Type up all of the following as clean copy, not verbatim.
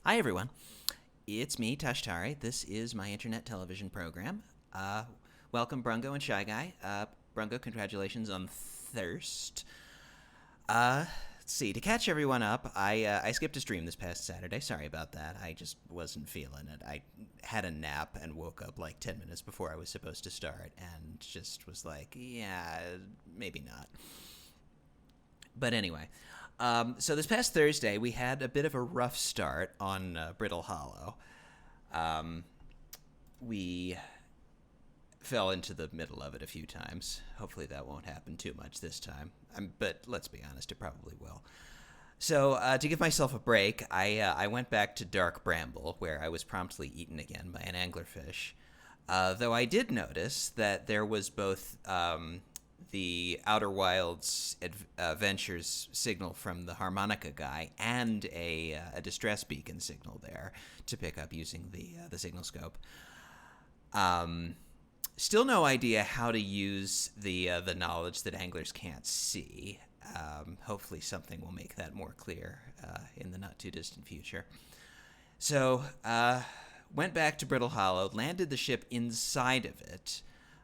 Hi, everyone. It's me, Tashtari. This is my internet television program. Welcome, Brungo and Shy Guy. Brungo, congratulations on Thirst. Let's see. To catch everyone up, I skipped a stream this past Saturday. Sorry about that. I just wasn't feeling it. I had a nap and woke up like 10 minutes before I was supposed to start and just was like, yeah, maybe not. But anyway, so this past Thursday, we had a bit of a rough start on Brittle Hollow. Um, we fell into the middle of it a few times. Hopefully, that won't happen too much this time. But let's be honest, it probably will. So, to give myself a break, I went back to Dark Bramble, where I was promptly eaten again by an anglerfish. Though I did notice that there was both the Outer Wilds Adventures signal from the harmonica guy and a distress beacon signal there to pick up using the signal scope. Um, Still no idea how to use the knowledge that anglers can't see. Hopefully, something will make that more clear in the not too distant future. So, went back to Brittle Hollow, landed the ship inside of it,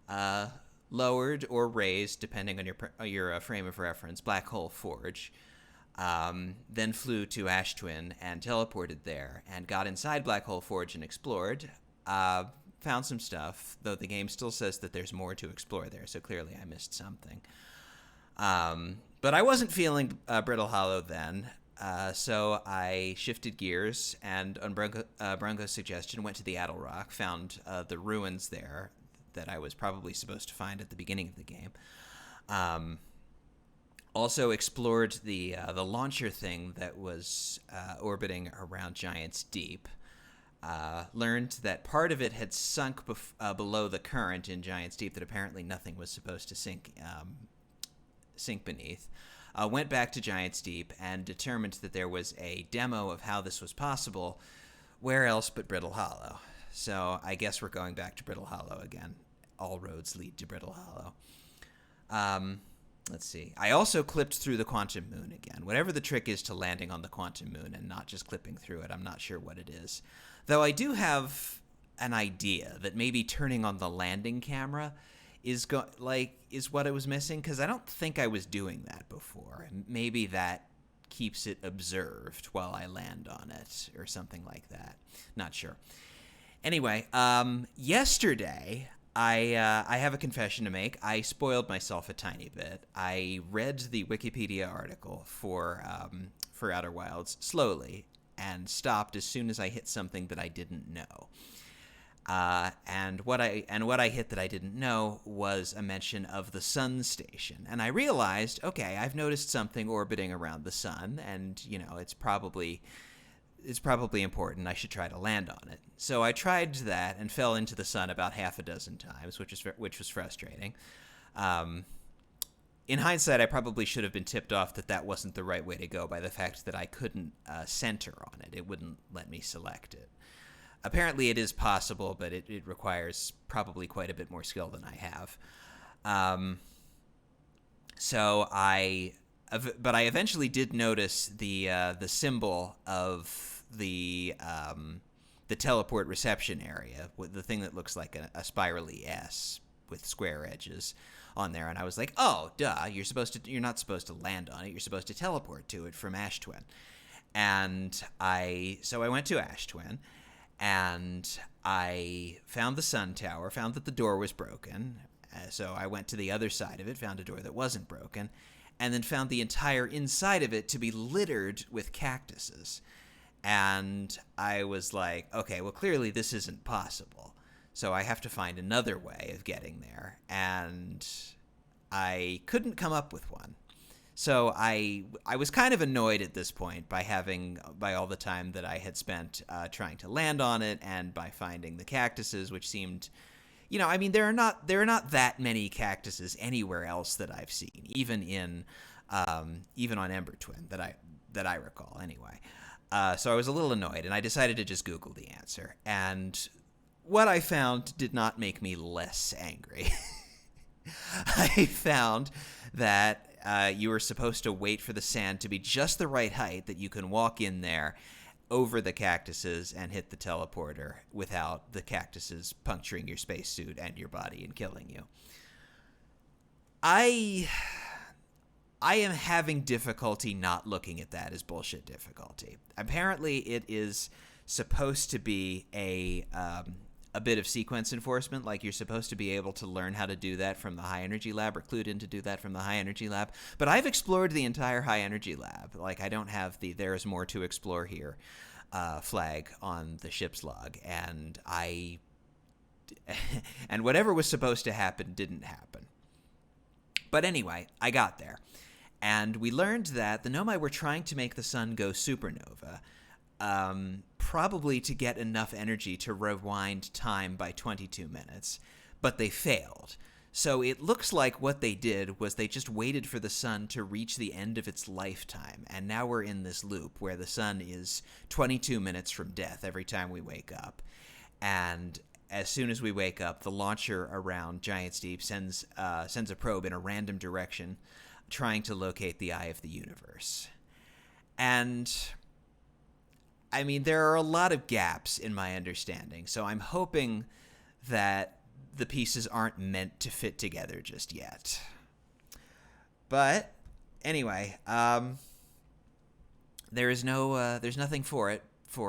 uh, lowered or raised, depending on your frame of reference, Black Hole Forge. Then flew to Ash Twin and teleported there, and got inside Black Hole Forge and explored. Found some stuff, though the game still says that there's more to explore there, so clearly I missed something. But I wasn't feeling Brittle Hollow then, so I shifted gears and, on Bronco's suggestion, went to the Addle Rock, found the ruins there that I was probably supposed to find at the beginning of the game. Um, Also explored the launcher thing that was orbiting around Giant's Deep. Learned that part of it had sunk below the current in Giant's Deep, that apparently nothing was supposed to sink beneath. Went back to Giant's Deep and determined that there was a demo of how this was possible. Where else but Brittle Hollow? So I guess we're going back to Brittle Hollow again. All roads lead to Brittle Hollow. Um, let's see. I also clipped through the Quantum Moon again. Whatever the trick is to landing on the Quantum Moon and not just clipping through it, I'm not sure what it is. Though I do have an idea that maybe turning on the landing camera is what I was missing, because I don't think I was doing that before. And maybe that keeps it observed while I land on it or something like that. Not sure. Anyway, yesterday I have a confession to make. I spoiled myself a tiny bit. I read the Wikipedia article for Outer Wilds slowly and stopped as soon as I hit something that I didn't know. And what I hit that I didn't know was a mention of the sun station, and I realized, okay, I've noticed something orbiting around the sun, and it's probably important. I should try to land on it. So I tried that and fell into the sun about half a dozen times, which was frustrating. Um, in hindsight, I probably should have been tipped off that wasn't the right way to go by the fact that I couldn't center on it. It wouldn't let me select it. Apparently, it is possible, but it requires probably quite a bit more skill than I have. Um, so but I eventually did notice the symbol of the teleport reception area, with the thing that looks like a spirally S with square edges on there, and I was like, oh, duh, you're not supposed to land on it. You're supposed to teleport to it from Ash Twin. And so I went to Ash Twin, and I found the sun tower, found that the door was broken. So I went to the other side of it, found a door that wasn't broken, and then found the entire inside of it to be littered with cactuses. And I was like, okay, well, clearly this isn't possible. So I have to find another way of getting there. And I couldn't come up with one. So I was kind of annoyed at this point by all the time that I had spent trying to land on it, and by finding the cactuses, which seemed, I mean, there are not that many cactuses anywhere else that I've seen, even on Ember Twin that I recall anyway. So I was a little annoyed, and I decided to just Google the answer. And what I found did not make me less angry. I found that you were supposed to wait for the sand to be just the right height that you can walk in there over the cactuses and hit the teleporter without the cactuses puncturing your spacesuit and your body and killing you. I am having difficulty not looking at that as bullshit difficulty. Apparently, it is supposed to be a bit of sequence enforcement, like you're supposed to be able to learn how to do that from the high energy lab or clued in to do that from the high energy lab. But I've explored the entire high energy lab. Like, I don't have the "there is more to explore here" flag on the ship's log, and and whatever was supposed to happen didn't happen. But anyway, I got there, and we learned that the Nomai were trying to make the sun go supernova, probably to get enough energy to rewind time by 22 minutes, but they failed. So it looks like what they did was they just waited for the sun to reach the end of its lifetime, and now we're in this loop where the sun is 22 minutes from death every time we wake up. And as soon as we wake up, the launcher around Giant's Deep sends a probe in a random direction, trying to locate the eye of the universe. And I mean, there are a lot of gaps in my understanding, so I'm hoping that the pieces aren't meant to fit together just yet. But anyway, there's nothing for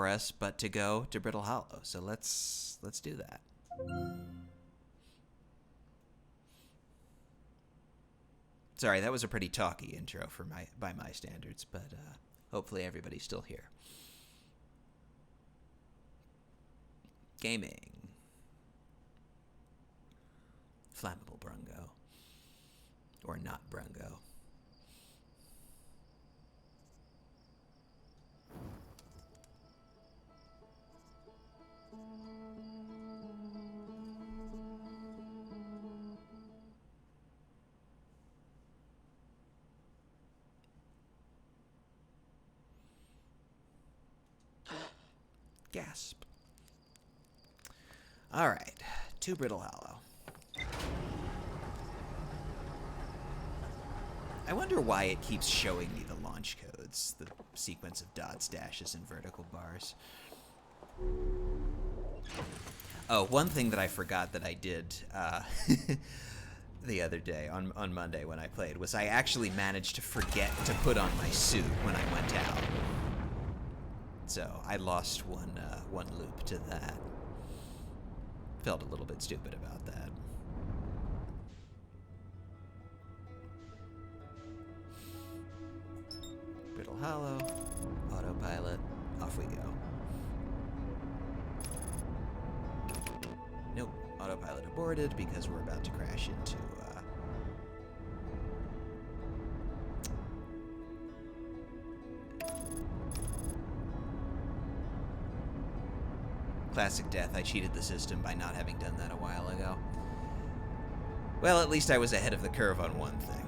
us but to go to Brittle Hollow. So let's do that. Sorry, that was a pretty talky intro by my standards, but hopefully everybody's still here. Gaming. Flammable Brungo. Or not Brungo. Gasp. All right, to Brittle Hollow. I wonder why it keeps showing me the launch codes, the sequence of dots, dashes, and vertical bars. Oh, one thing that I forgot that I did the other day on Monday when I played was I actually managed to forget to put on my suit when I went out. So I lost one loop to that. Felt a little bit stupid about that. Brittle Hollow, autopilot, off we go. Nope, autopilot aborted because we're about to crash into classic death. I cheated the system by not having done that a while ago. Well, at least I was ahead of the curve on one thing.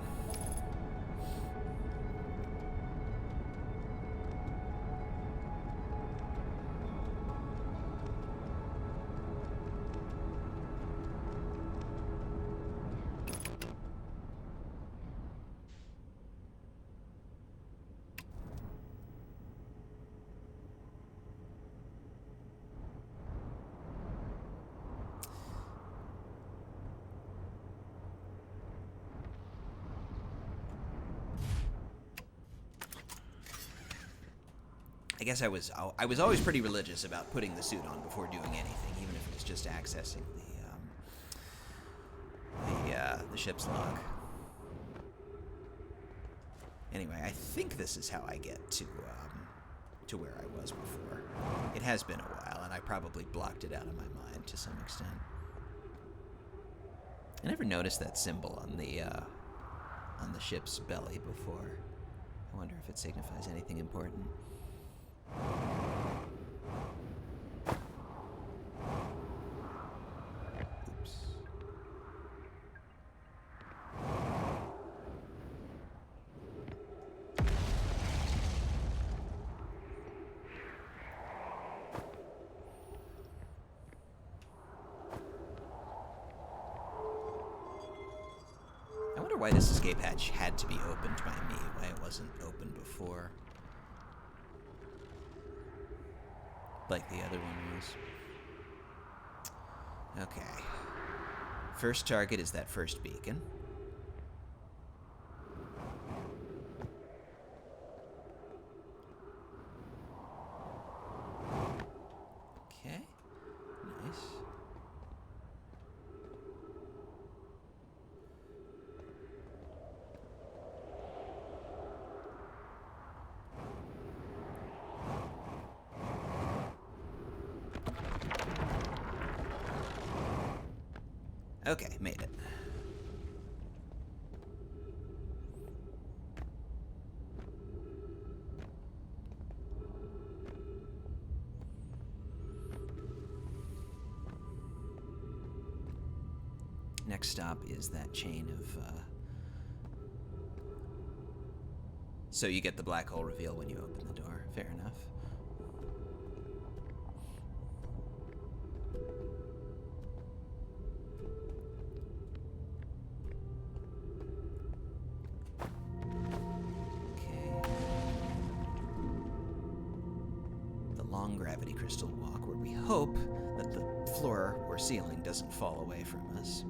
I guess I was always pretty religious about putting the suit on before doing anything, even if it was just accessing the ship's log. Anyway, I think this is how I get to where I was before. It has been a while, and I probably blocked it out of my mind to some extent. I never noticed that symbol on the ship's belly before. I wonder if it signifies anything important. Oops. I wonder why this escape hatch had to be opened by me, why it wasn't opened before. like the other one was. Okay. First target is that first beacon. Okay. Nice. Okay, made it. Next stop is that chain of, So you get the black hole reveal when you open the door. Fair enough. Okay. The long gravity crystal walk where we hope that the floor or ceiling doesn't fall away from us.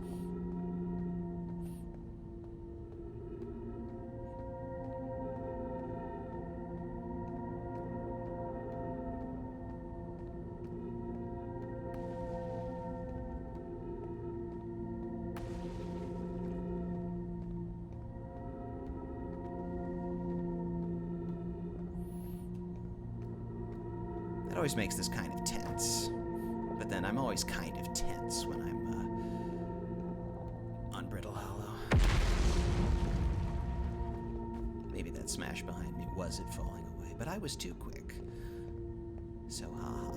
That always makes this kind of tense. But then I'm always kind of tense when I'm on Brittle Hollow. Maybe that smash behind me was it falling away, but I was too quick. So, haha.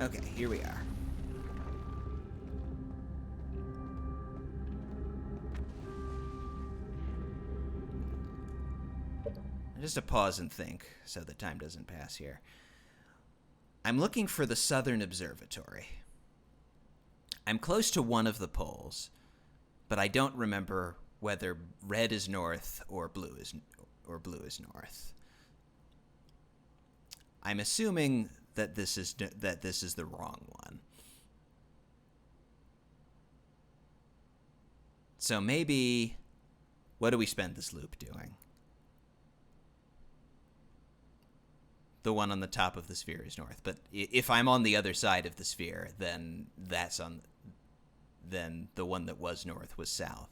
Okay, here we are. Just to pause and think so that time doesn't pass here. I'm looking for the Southern Observatory. I'm close to one of the poles, but I don't remember whether red is north or blue is north. I'm assuming that this is the wrong one. So maybe, what do we spend this loop doing? The one on the top of the sphere is north, but if I'm on the other side of the sphere, then then the one that was north was south.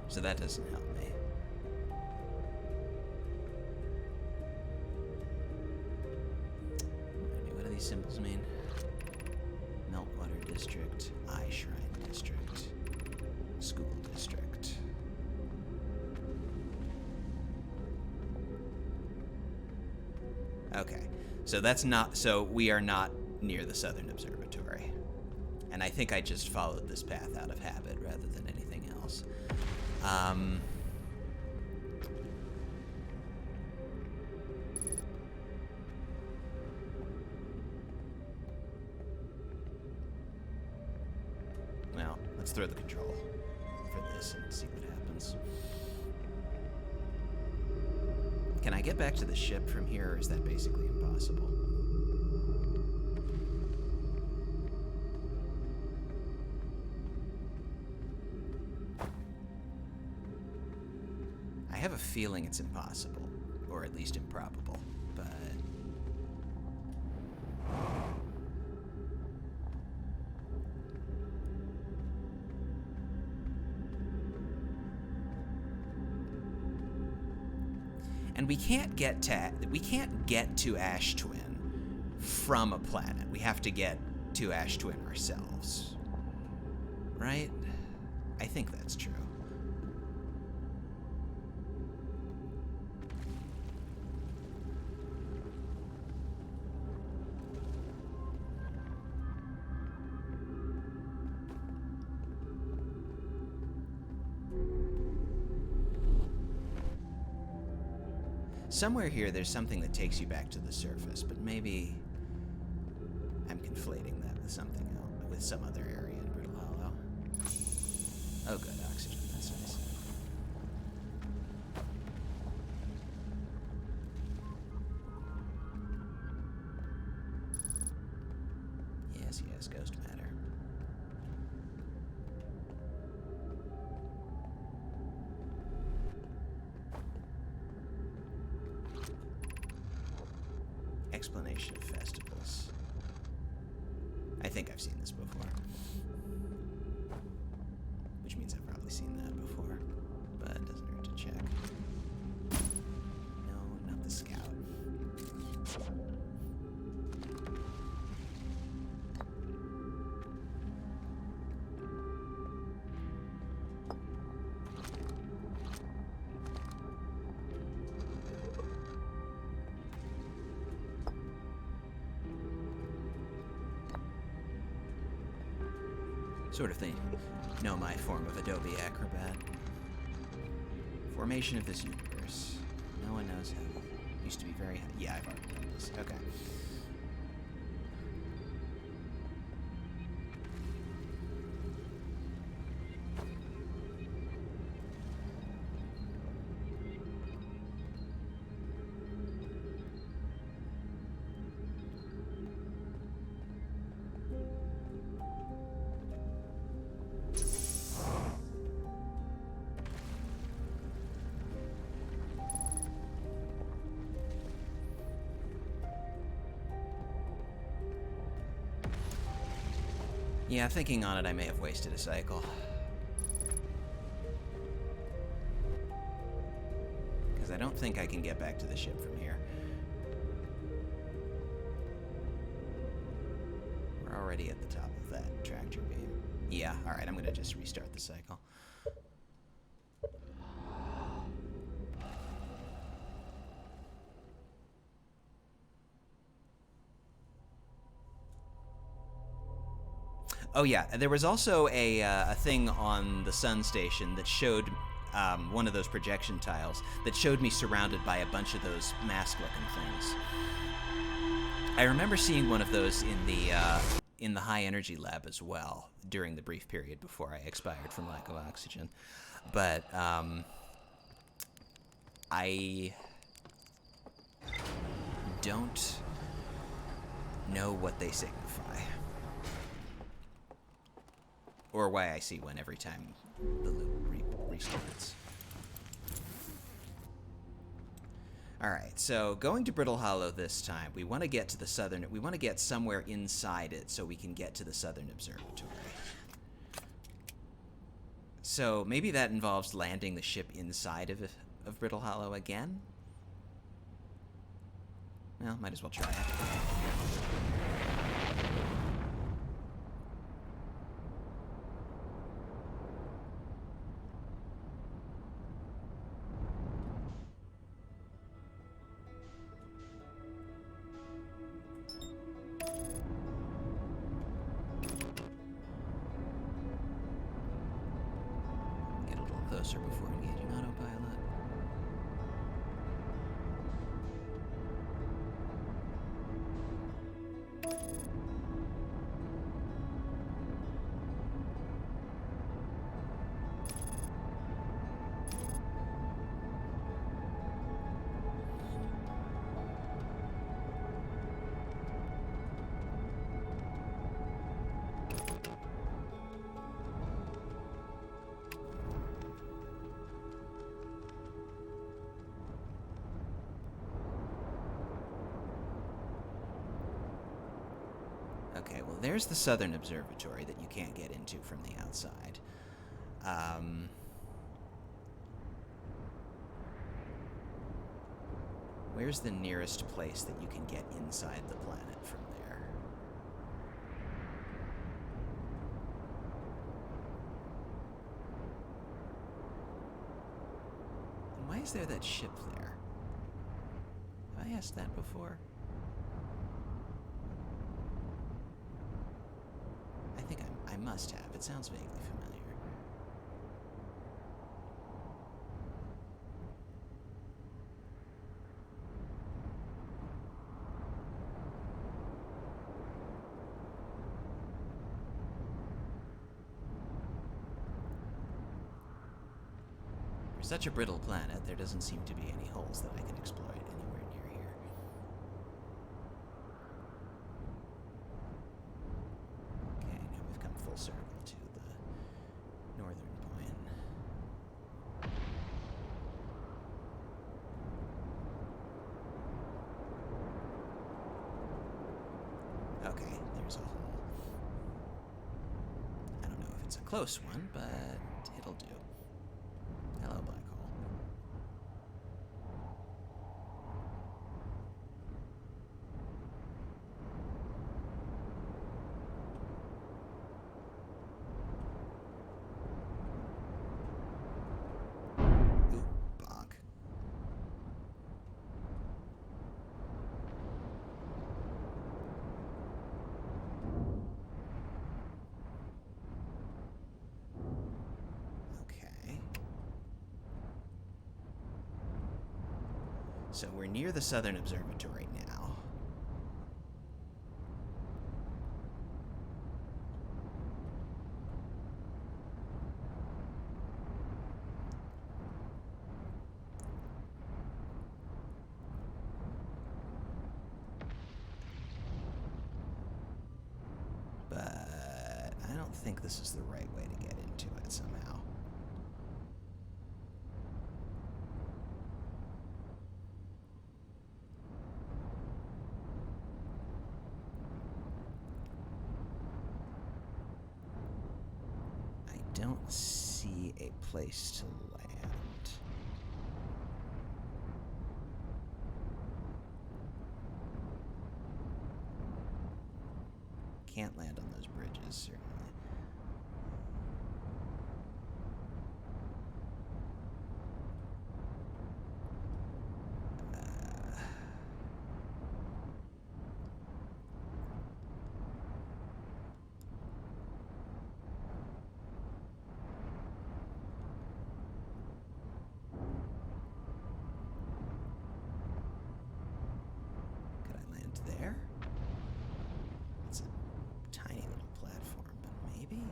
So that doesn't help me. What do these symbols mean? Meltwater District, Eye Shrine District, School District. Okay, so we are not near the Southern Observatory. And I think I just followed this path out of habit rather than anything else. Well, let's throw the control for this and see what happens. Can I get back to the ship from here, or is that basically impossible? I have a feeling it's impossible, or at least improbable, but... And we can't get to Ash Twin from a planet. We have to get to Ash Twin ourselves. Right? I think that's true. Somewhere here, there's something that takes you back to the surface, but maybe I'm conflating that with something else, with some other area in Brittle Hollow. Oh, good, oxygen. That's nice. Yes, yes, ghost matter. Explanation of festivals. I think I've seen this before. Which means I've probably seen that before. But it doesn't hurt to check. No, not the scout. Sort of thing. Know my form of Adobe Acrobat. Formation of this universe. No one knows how. Used to be very high. Yeah, I've already done this. Okay. Yeah, thinking on it, I may have wasted a cycle. Because I don't think I can get back to the ship from here. We're already at the top of that tractor beam. Yeah, alright, I'm gonna just restart the cycle. Oh yeah, there was also a thing on the sun station that showed one of those projection tiles that showed me surrounded by a bunch of those mask-looking things. I remember seeing one of those in the high energy lab as well during the brief period before I expired from lack of oxygen, but I don't know what they signify. Or why I see one every time the loop restarts. Alright, so going to Brittle Hollow this time, we want to get to the southern... We want to get somewhere inside it so we can get to the southern observatory. So maybe that involves landing the ship inside of Brittle Hollow again? Well, might as well try it. Closer before engaging autopilot. Okay, well, there's the southern observatory that you can't get into from the outside. Where's the nearest place that you can get inside the planet from there? And why is there that ship there? Have I asked that before? I think I must have. It sounds vaguely familiar. For such a brittle planet, there doesn't seem to be any holes that I can exploit anywhere near here. Okay, now we've come full circle to the northern point. Okay, there's a hole. I don't know if it's a close one, but it'll do. Hello, black hole. Ooh, bog. Okay. So we're near the Southern Observatory now. But I don't think this is the right way to get into it somehow. I don't see a place to land. Can't land on those bridges, certainly. Could I land there? It's a tiny little platform, but maybe?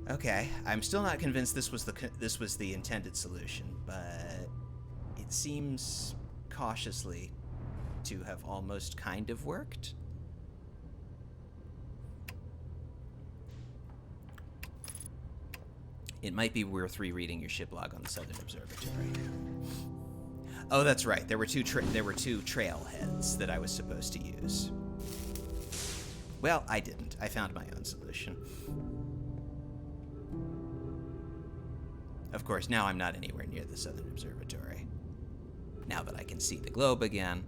Okay, I'm still not convinced this was the intended solution, but it seems cautiously to have almost kind of worked. It might be worth rereading your ship log on the Southern Observatory. Oh, that's right. There were two trailheads that I was supposed to use. Well, I didn't. I found my own solution. Of course, now I'm not anywhere near the Southern Observatory. Now that I can see the globe again.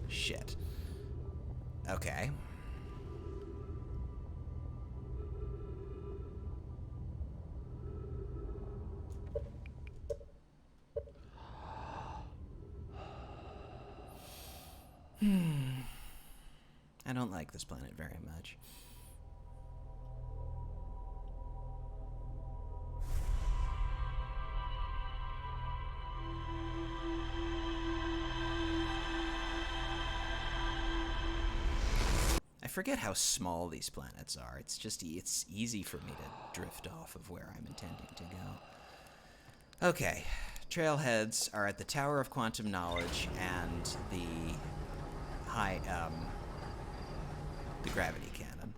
Shit. Okay. I don't like this planet very much. I forget how small these planets are. It's easy for me to drift off of where I'm intending to go. Okay, trailheads are at the Tower of Quantum Knowledge and the the gravity cannon.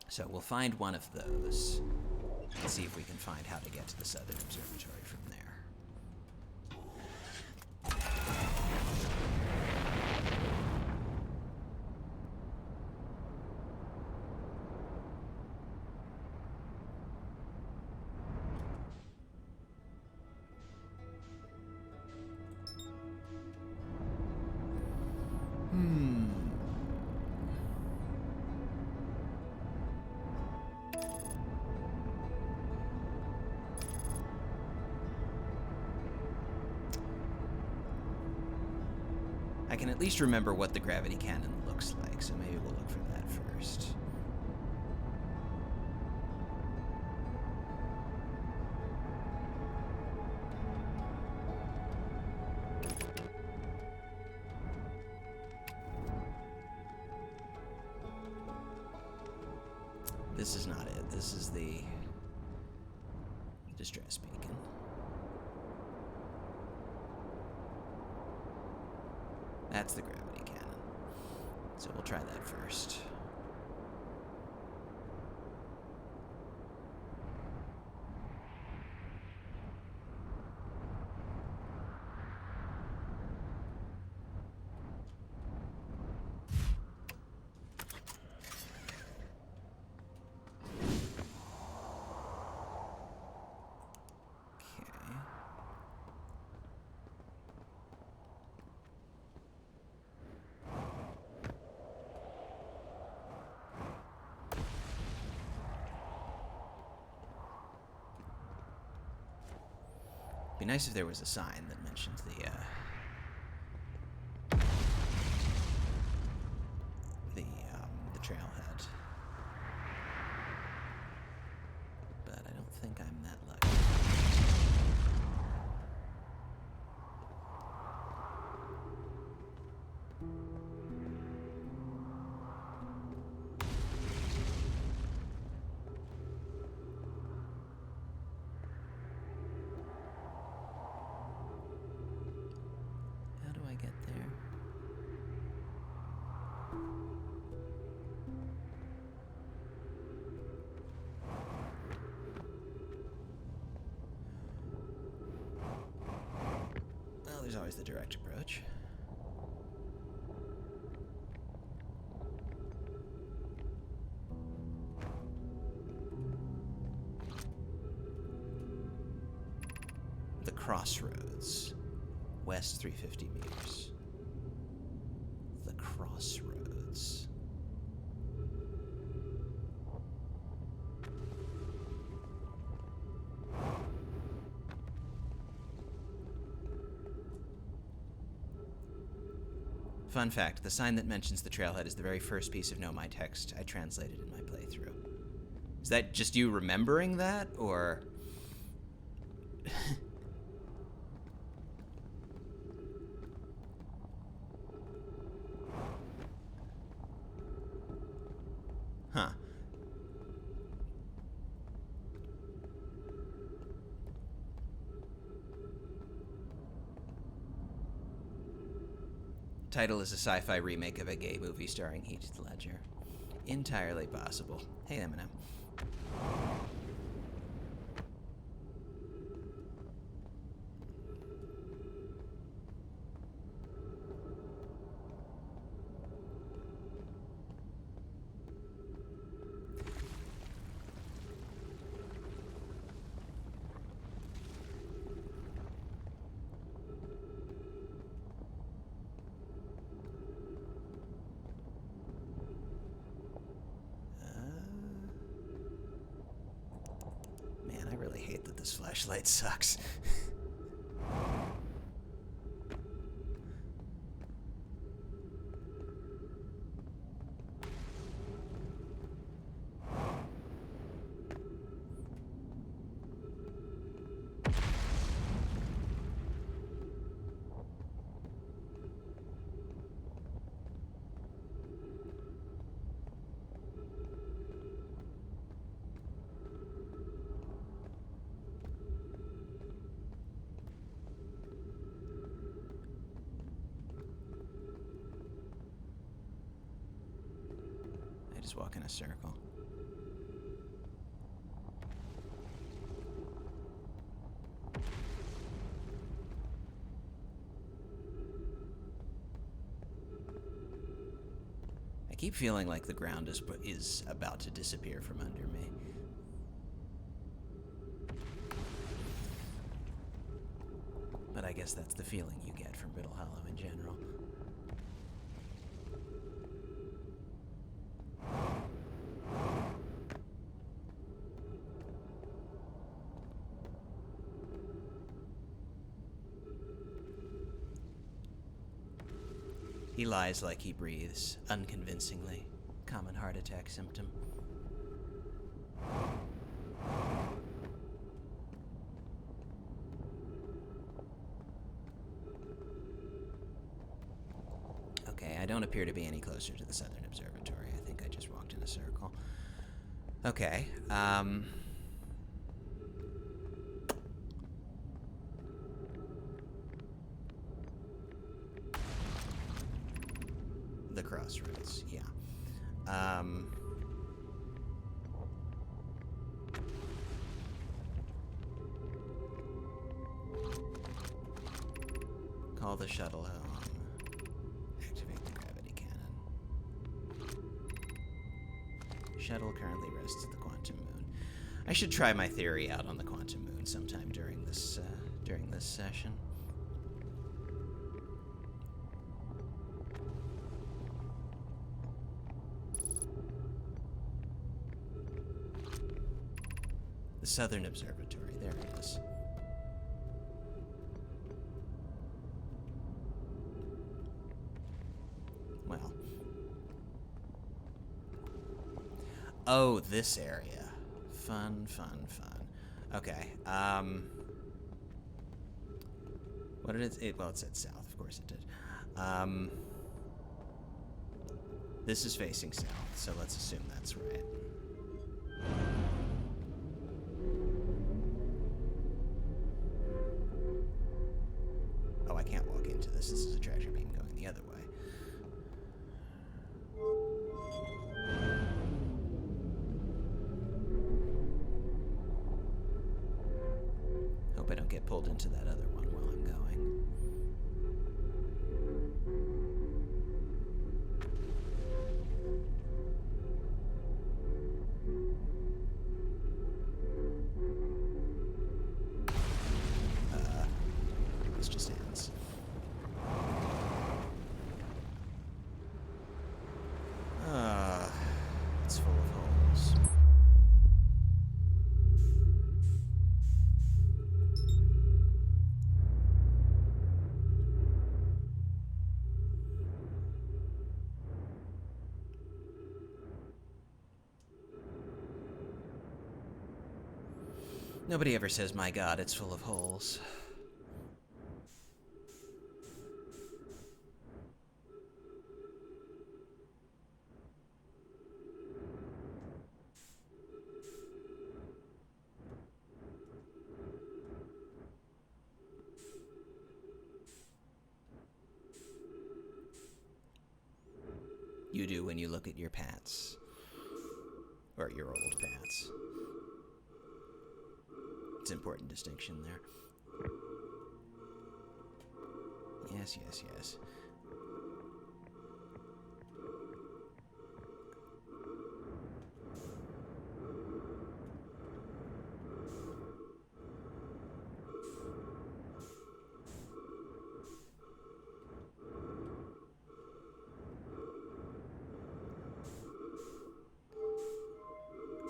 So we'll find one of those and see if we can find how to get to the Southern Observatory from there. can at least remember what the gravity cannon looks like, so maybe we'll look for that first. This is not it. This is the distress beacon. That's the gravity cannon. So we'll try that first. Be nice if there was a sign that mentioned the trailhead. But I don't think I'm that lucky. There's always the direct approach. The crossroads. West 350 meters. The crossroads. Fun fact, the sign that mentions the trailhead is the very first piece of Nomai text I translated in my playthrough. Is that just you remembering that, or... Huh. Title is a sci-fi remake of a gay movie starring Heath Ledger. Entirely possible. Hey, Eminem. This flashlight sucks. Just walk in a circle. I keep feeling like the ground is about to disappear from under me. But I guess that's the feeling you get from Brittle Hollow in general. He lies like he breathes, unconvincingly. Common heart attack symptom. Okay, I don't appear to be any closer to the Southern Observatory. I think I just walked in a circle. Okay, the crossroads, yeah. Call the shuttle home. Activate the gravity cannon. Shuttle currently rests at the quantum moon. I should try my theory out on the quantum moon sometime during this session. The Southern Observatory, there it is. Well. Oh, this area. Fun, fun, fun. Okay, what did it... Well, it said south, of course it did. This is facing south, so let's assume that's right. Oh, I can't walk into this. This is a treasure beam going the other way. Hope I don't get pulled into that other one while I'm going. This just ends. It's full of holes. Nobody ever says, my God, it's full of holes. You do when you look at your pats. Or your old pats. It's an important distinction there. Yes, yes, yes.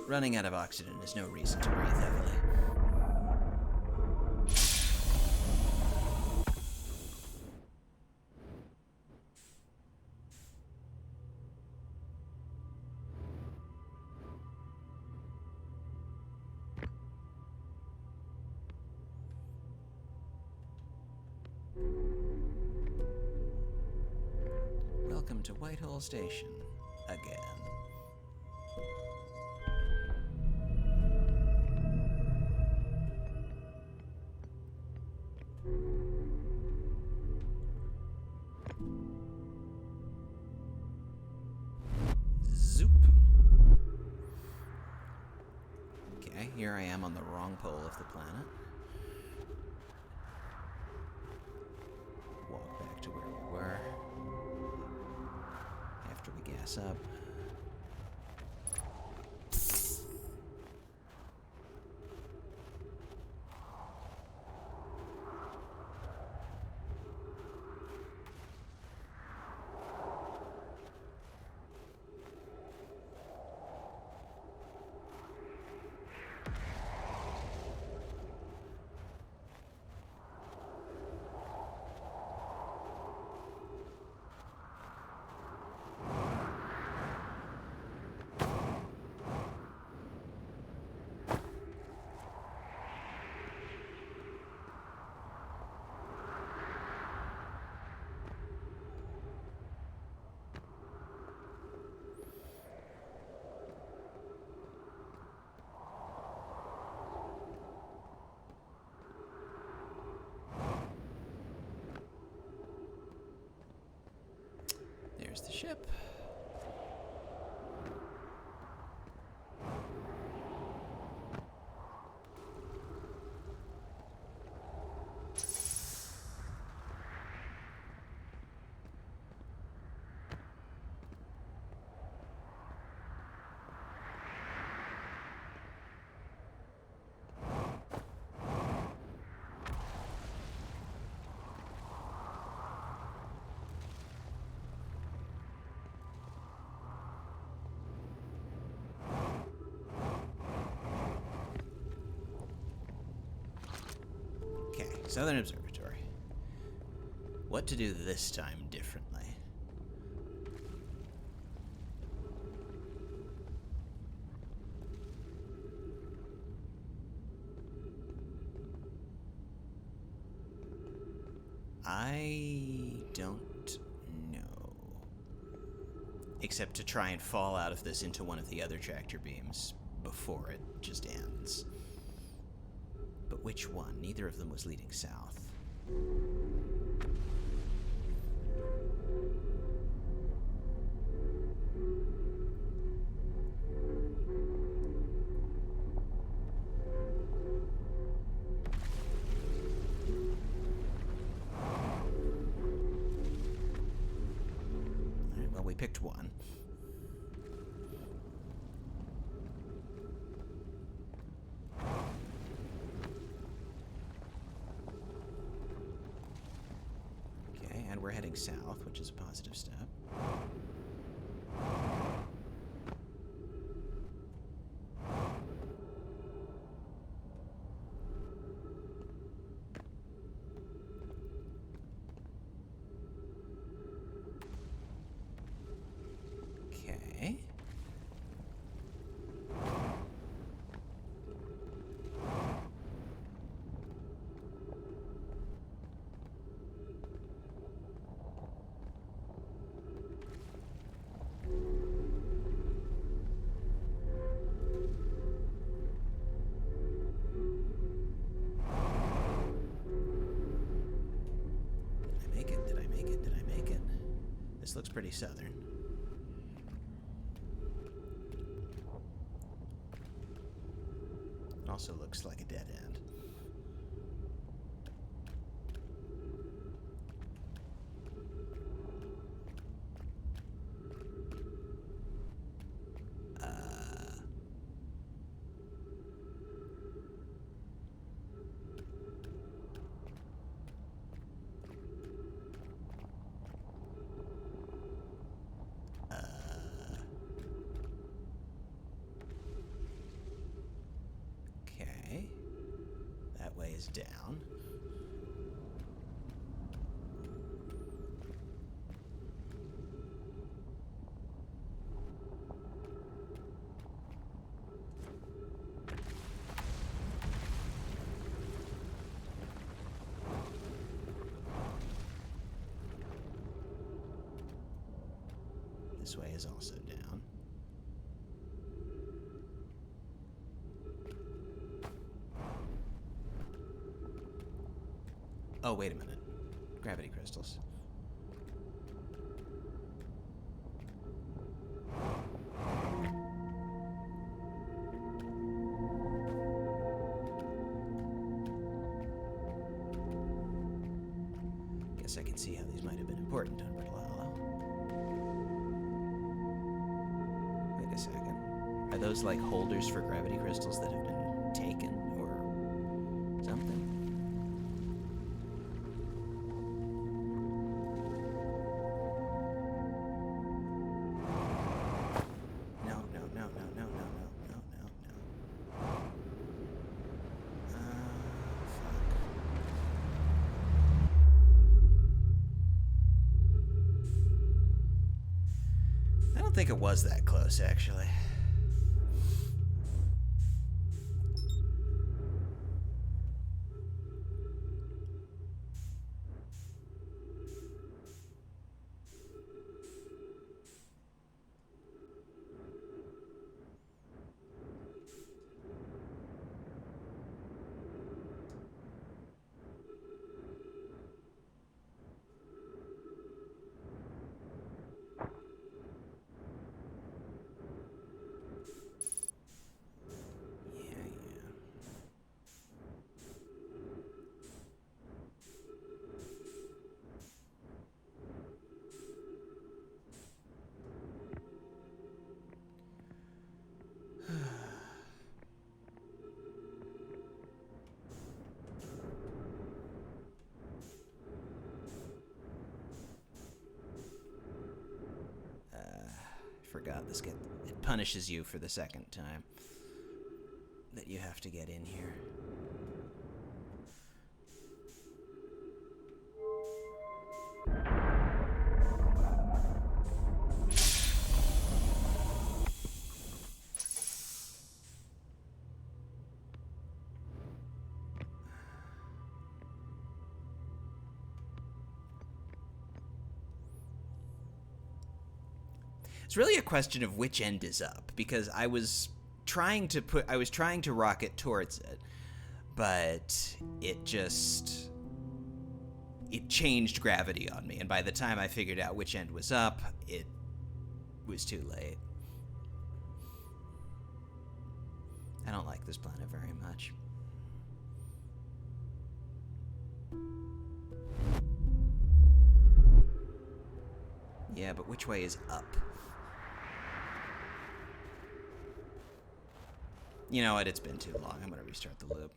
Running out of oxygen is no reason to breathe heavily. Welcome to Whitehall Station again. Zoop. Okay, here I am on the wrong pole of the planet. Walk back to where we were. After we gas up. there's the ship. Okay, Southern Observatory. What to do this time differently? I don't know. Except to try and fall out of this into one of the other tractor beams before it just ends. But which one? Neither of them was leading south. Alright, well, we picked one. We're heading south, which is a positive step. Okay. This looks pretty southern. It also looks like a dead end. Okay. That way is down. This way is also down. Oh, wait a minute. Gravity crystals. Guess I can see how these might have been important on Bertolalo. Wait a second. Are those like holders for gravity crystals that have been taken or something? I don't think it was that close, actually. forgot this. It punishes you for the second time that you have to get in here. It's really a question of which end is up, because I was trying to rocket towards it, but it changed gravity on me, and by the time I figured out which end was up, it was too late. I don't like this planet very much. Yeah, but which way is up? You know what? It's been too long. I'm going to restart the loop.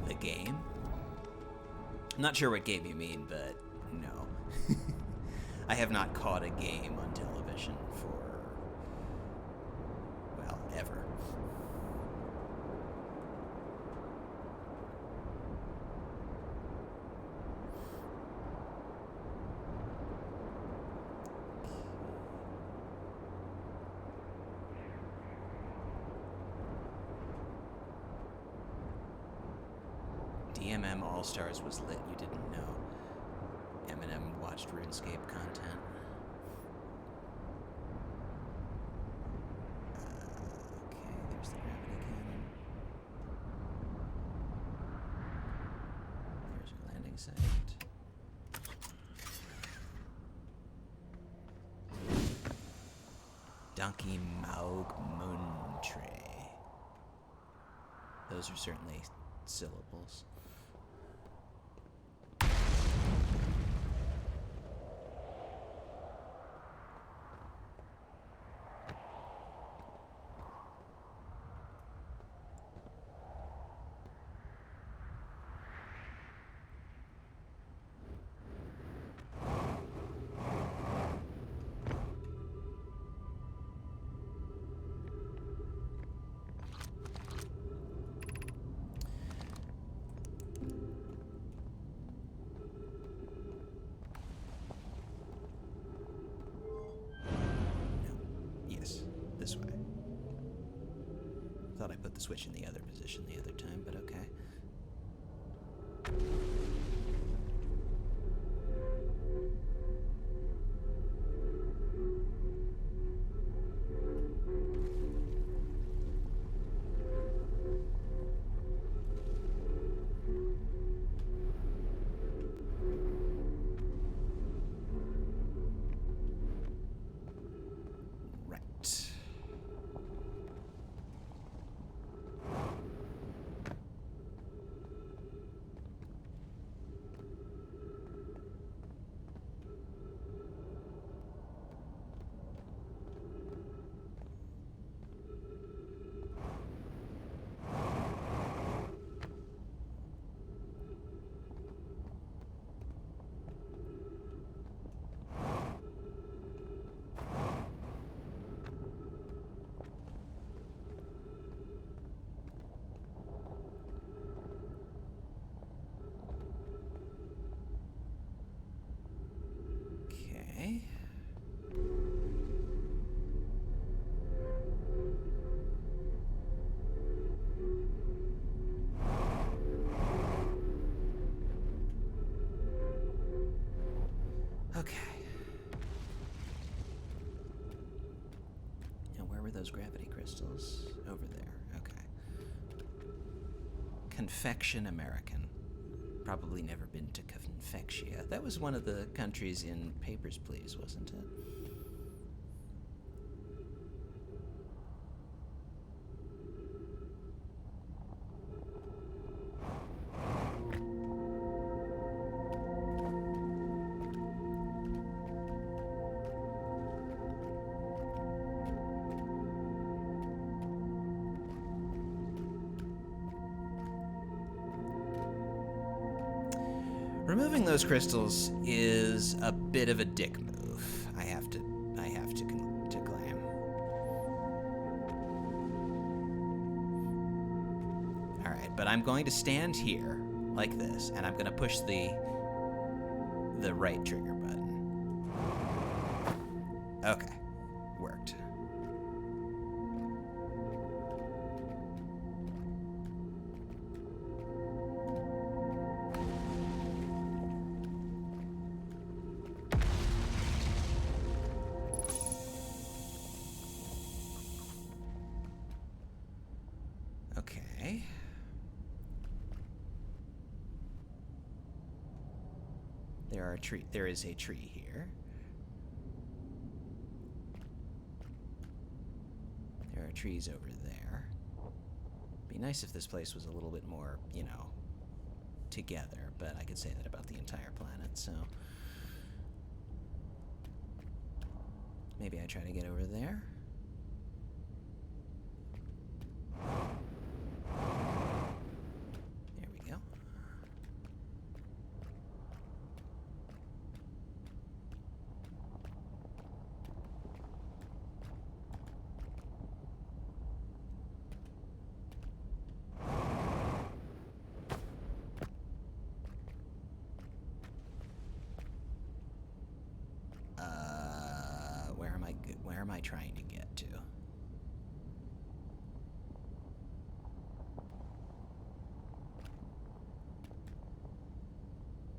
The game? I'm not sure what game you mean, but no. I have not caught a game on television for, well, ever. DMM All-Stars was lit, you didn't know. Eminem watched RuneScape content. Okay, there's the gravity cannon. There's your landing site. Donkey Maug Moontre. Those are certainly syllables. This way. Thought I put the switch in the other position the other time, but okay. Okay. Now, where were those gravity crystals? Over there. Okay. Confection American. Probably never been to Confectia. That was one of the countries in Papers, Please, wasn't it? Removing those crystals is a bit of a dick move. I have to claim. All right, but I'm going to stand here like this, and I'm going to push the right trigger button. Okay, worked. Okay. There is a tree here. There are trees over there. Be nice if this place was a little bit more, together, but I could say that about the entire planet, so maybe I try to get over there. There we go. Where am I trying to get to?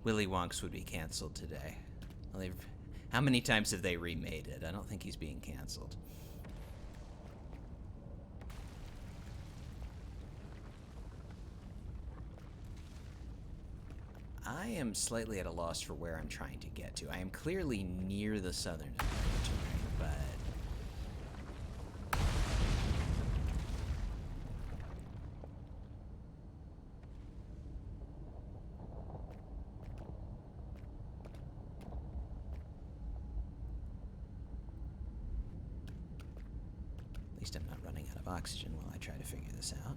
Willy Wonks would be canceled today. Well, how many times have they remade it? I don't think he's being canceled. I am slightly at a loss for where I'm trying to get to. I am clearly near the southern territory, but at least I'm not running out of oxygen while I try to figure this out.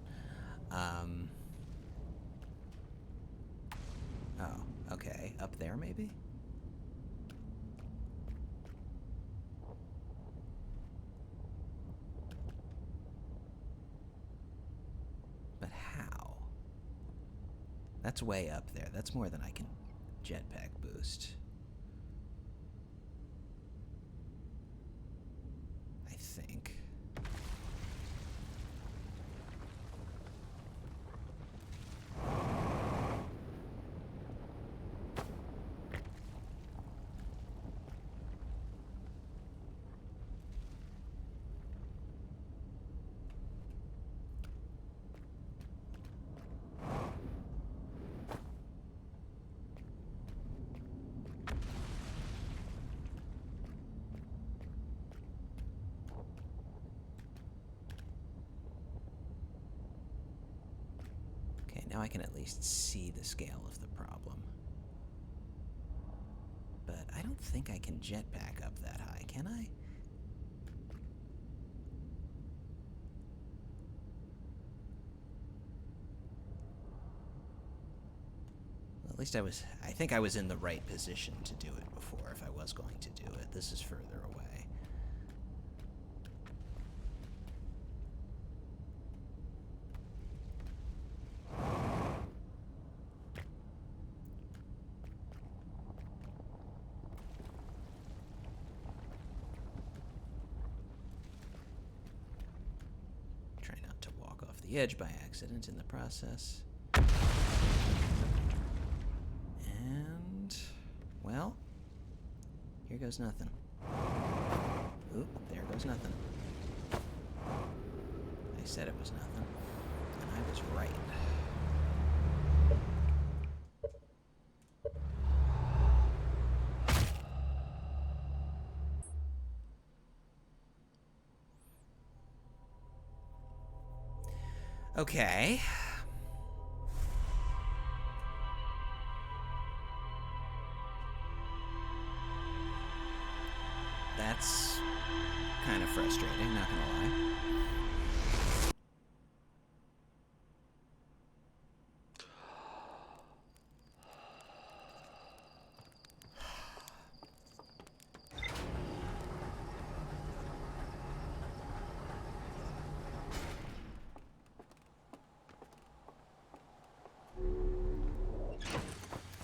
Oh, okay. Up there, maybe? But how? That's way up there. That's more than I can jetpack boost. I think. Now I can at least see the scale of the problem. But I don't think I can jetpack up that high, can I? Well, at least I think I was in the right position to do it before if I was going to do it. This is further away. The edge by accident in the process. And, well, here goes nothing. Oop, there goes nothing. I said it was nothing, and I was right. Okay. That's kind of frustrating, not gonna lie.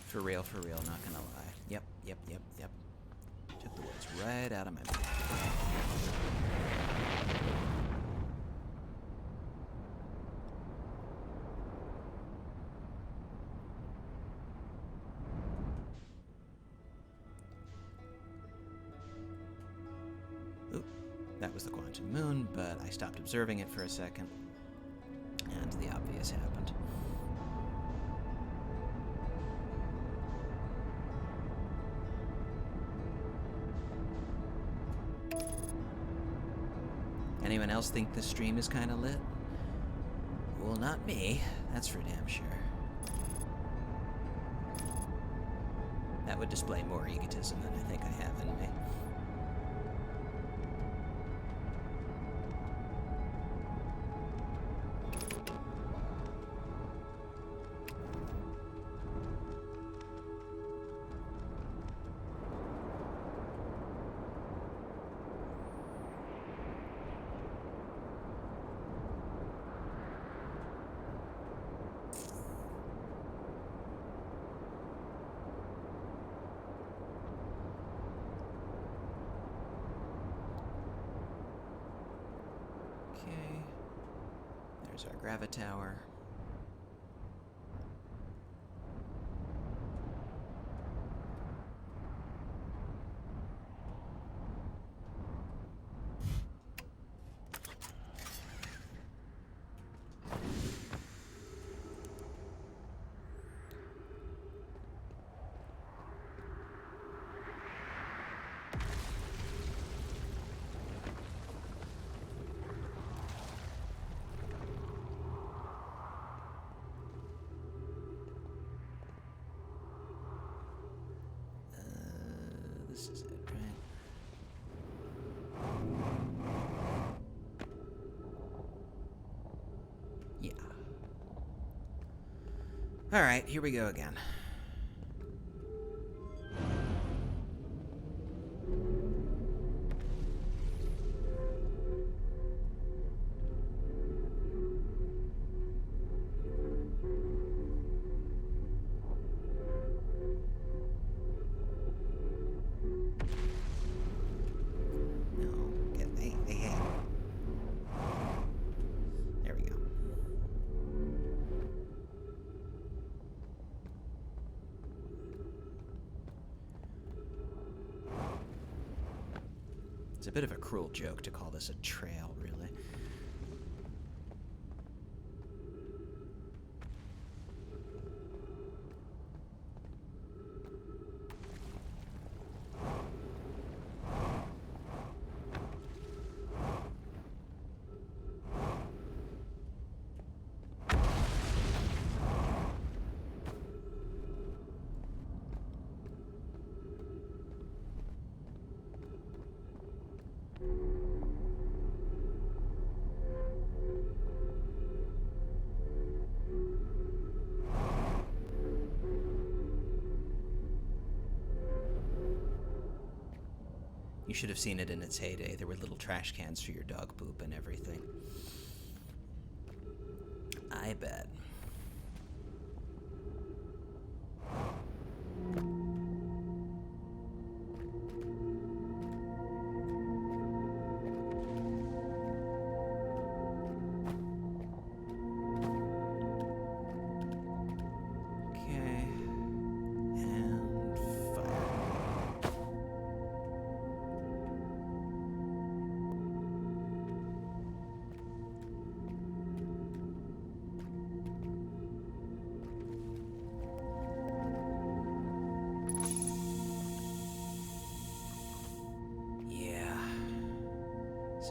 For real, not gonna lie. Yep. Took the words right out of my mouth. Oop, that was the quantum moon, but I stopped observing it for a second, and the obvious happened. Anyone else think this stream is kind of lit? Well, not me. That's for damn sure. That would display more egotism than I think I have in me. There's our gravitower. This is it, right? Yeah. Alright, here we go again. It's a bit of a cruel joke to call this a trail, really. You should have seen it in its heyday. There were little trash cans for your dog poop and everything. I bet.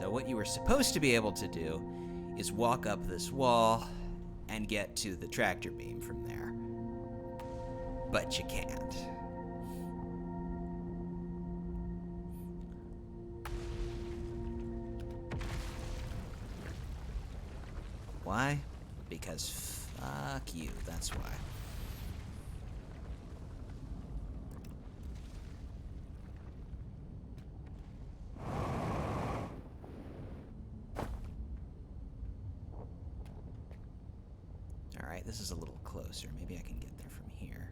So what you were supposed to be able to do is walk up this wall and get to the tractor beam from there. But you can't. Why? Because fuck you, that's why. Alright, this is a little closer. Maybe I can get there from here.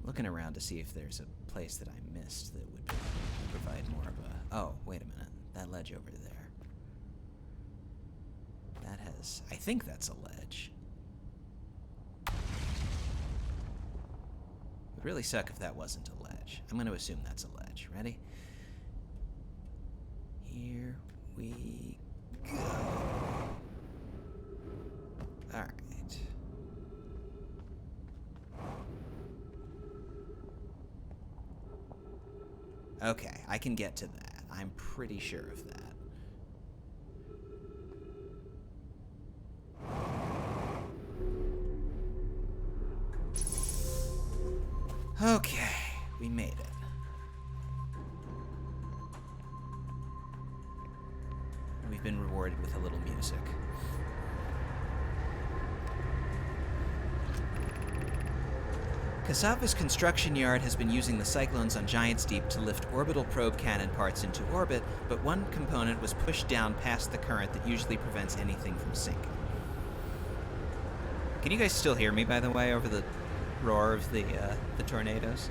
Looking around to see if there's a place that I missed that would provide more of a... Oh, wait a minute. That ledge over there. That has... I think that's a ledge. It would really suck if that wasn't a ledge. I'm going to assume that's a ledge. Ready? Here we go. Alright. Okay, I can get to that. I'm pretty sure of that. Okay, we made it. We've been rewarded with a little music. Cassava's construction yard has been using the cyclones on Giant's Deep to lift orbital probe cannon parts into orbit, but one component was pushed down past the current that usually prevents anything from sinking. Can you guys still hear me, by the way, over the roar of the tornadoes?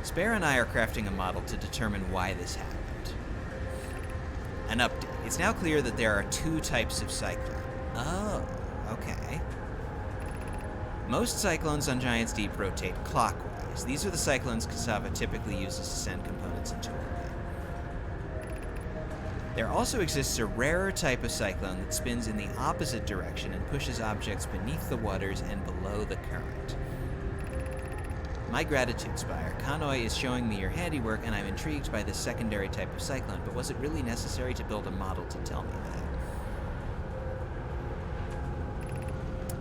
Spare and I are crafting a model to determine why this happened. An update. It's now clear that there are two types of cyclone. Oh, okay. Most cyclones on Giant's Deep rotate clockwise. These are the cyclones Cassava typically uses to send components into orbit. There also exists a rarer type of cyclone that spins in the opposite direction and pushes objects beneath the waters and below the current. My gratitude, Spire. Kanoi is showing me your handiwork, and I'm intrigued by this secondary type of cyclone, but was it really necessary to build a model to tell me that?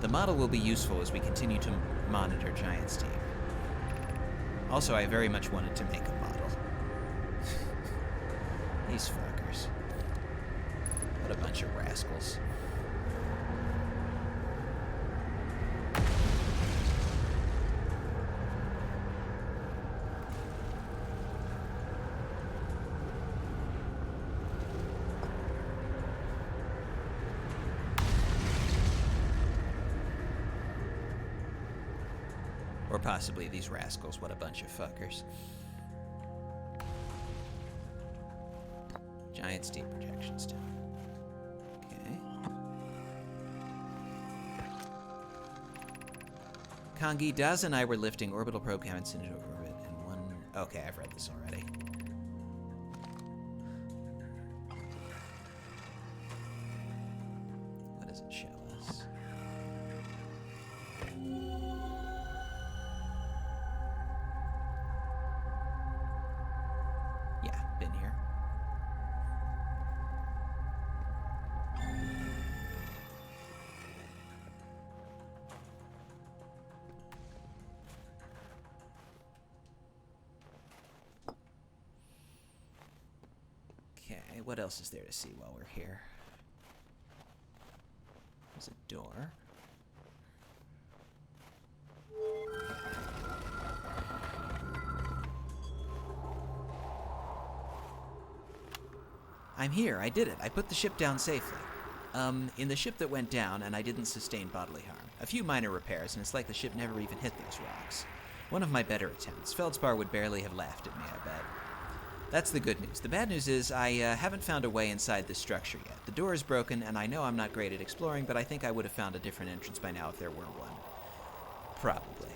The model will be useful as we continue to monitor Giant's Deep. Also, I very much wanted to make a model. These fuckers. What a bunch of rascals. Or possibly these rascals, what a bunch of fuckers. Giant's Deep projection stone. Okay. Kangi, Daz and I were lifting orbital probe cannons into orbit and one... Okay, I've read this already. What does it show us? Yeah, been here. Okay, what else is there to see while we're here? There's a door. I'm here. I did it. I put the ship down safely. In the ship that went down, and I didn't sustain bodily harm. A few minor repairs, and it's like the ship never even hit those rocks. One of my better attempts. Feldspar would barely have laughed at me, I bet. That's the good news. The bad news is I haven't found a way inside this structure yet. The door is broken, and I know I'm not great at exploring, but I think I would have found a different entrance by now if there were one. Probably.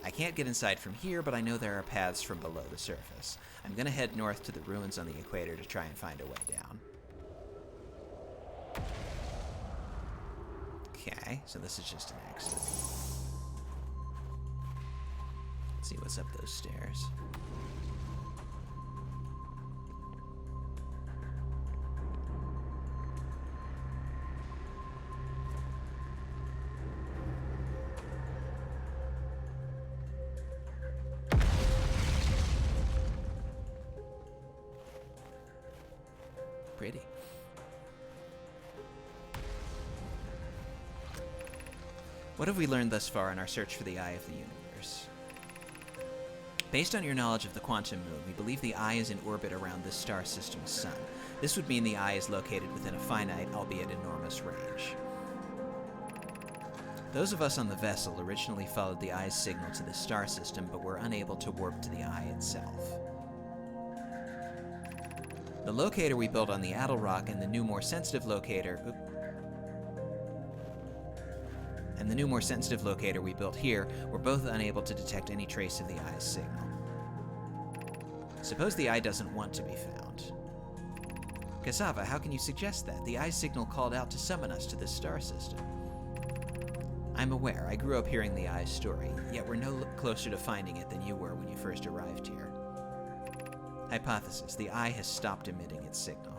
I can't get inside from here, but I know there are paths from below the surface. I'm gonna head north to the ruins on the equator to try and find a way down. Okay, so this is just an exit. see what's up those stairs. Pretty. What have we learned thus far in our search for the Eye of the Universe? Based on your knowledge of the quantum moon, we believe the Eye is in orbit around this star system's sun. This would mean the Eye is located within a finite, albeit enormous, range. Those of us on the vessel originally followed the Eye's signal to this star system, but were unable to warp to the Eye itself. The locator we built on the Addle Rock and the new, more sensitive locator we built here were both unable to detect any trace of the Eye's signal. Suppose the Eye doesn't want to be found. Cassava, how can you suggest that? The Eye's signal called out to summon us to this star system. I'm aware, I grew up hearing the Eye's story, yet we're no closer to finding it than you were when you first arrived here. Hypothesis, the Eye has stopped emitting its signal.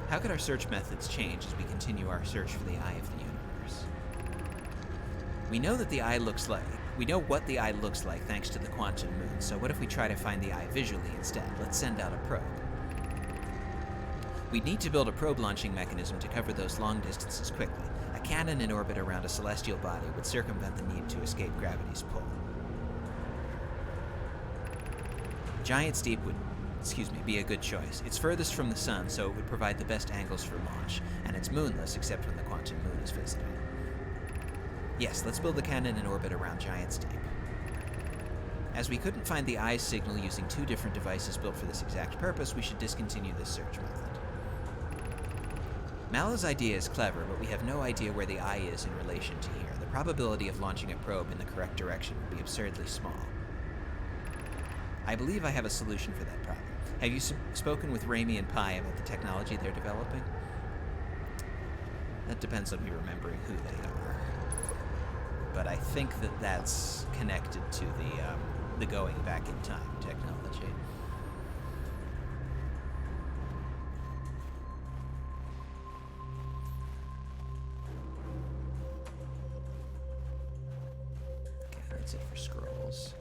How could our search methods change as we continue our search for the Eye of the Universe? We know what the Eye looks like thanks to the quantum moon, so what if we try to find the Eye visually instead? Let's send out a probe. We'd need to build a probe launching mechanism to cover those long distances quickly. A cannon in orbit around a celestial body would circumvent the need to escape gravity's pull. Giant Steep would be a good choice. It's furthest from the sun, so it would provide the best angles for launch, and it's moonless except when the quantum moon is visible. Yes, let's build the cannon in orbit around Giant Steep. As we couldn't find the Eye's signal using two different devices built for this exact purpose, we should discontinue this search method. Mallow's idea is clever, but we have no idea where the Eye is in relation to here. The probability of launching a probe in the correct direction would be absurdly small. I believe I have a solution for that problem. Have you spoken with Raimi and Pi about the technology they're developing? That depends on me remembering who they are. But I think that that's connected to the going back in time technology. Okay, that's it for scrolls.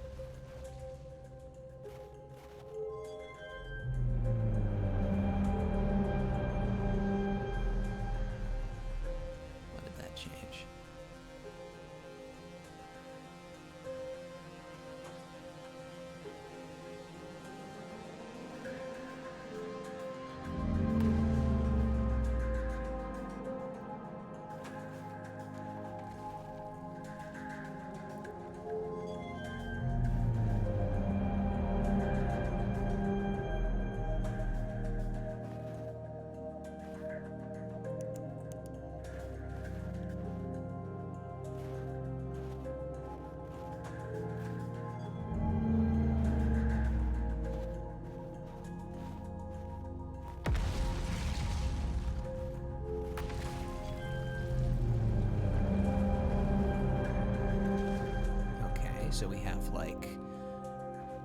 So we have, like,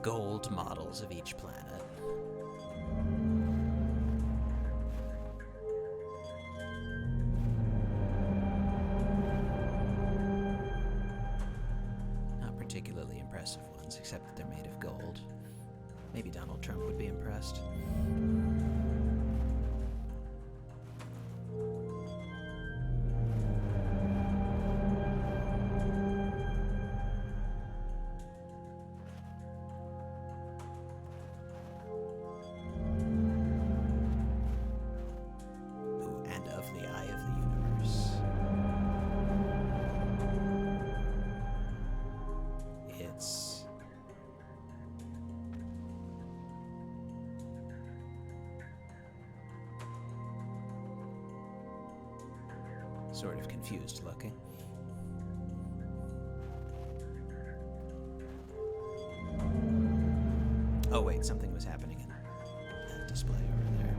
gold models of each planet. Not particularly impressive ones, except that they're made of gold. Maybe Donald Trump would be impressed. Sort of confused looking. Oh wait, something was happening in that display over there.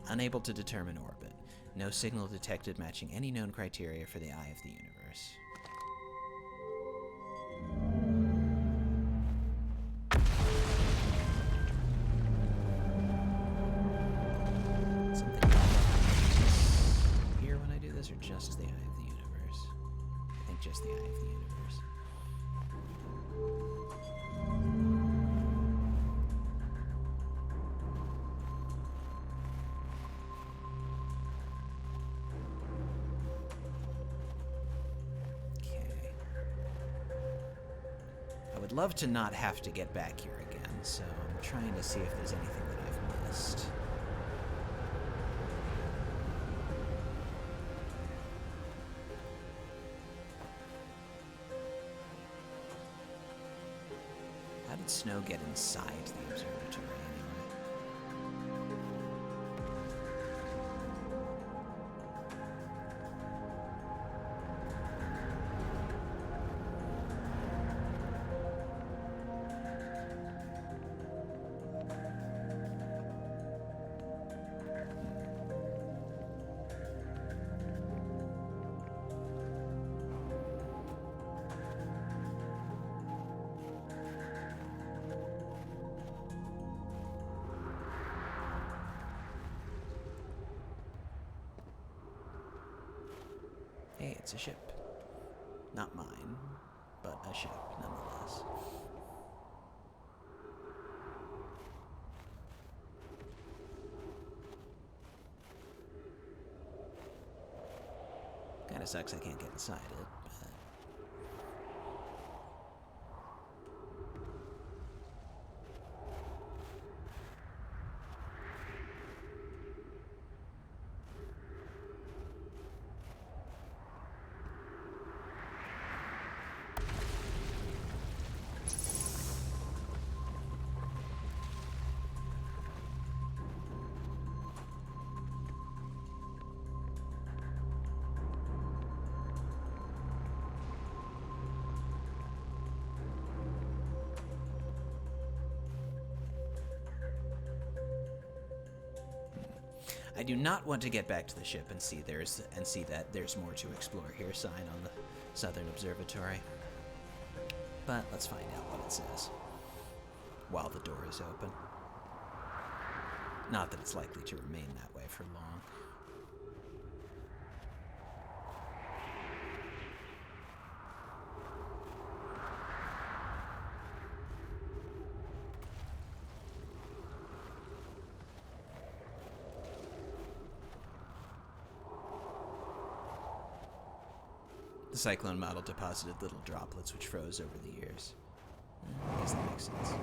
Unable to determine orbit. No signal detected matching any known criteria for the eye of the universe. Something here when I do this, or just the eye of the universe? I think just the eye of the universe. I would love to not have to get back here again, so I'm trying to see if there's anything that I've missed. How did snow get inside the observatory anyway? Hey, it's a ship. Not mine, but a ship, nonetheless. Kinda sucks I can't get inside it, but... I do not want to get back to the ship and see that there's more to explore here sign on the Southern Observatory. But let's find out what it says while the door is open. Not that it's likely to remain that way for long. The cyclone model deposited little droplets which froze over the years. I guess that makes sense.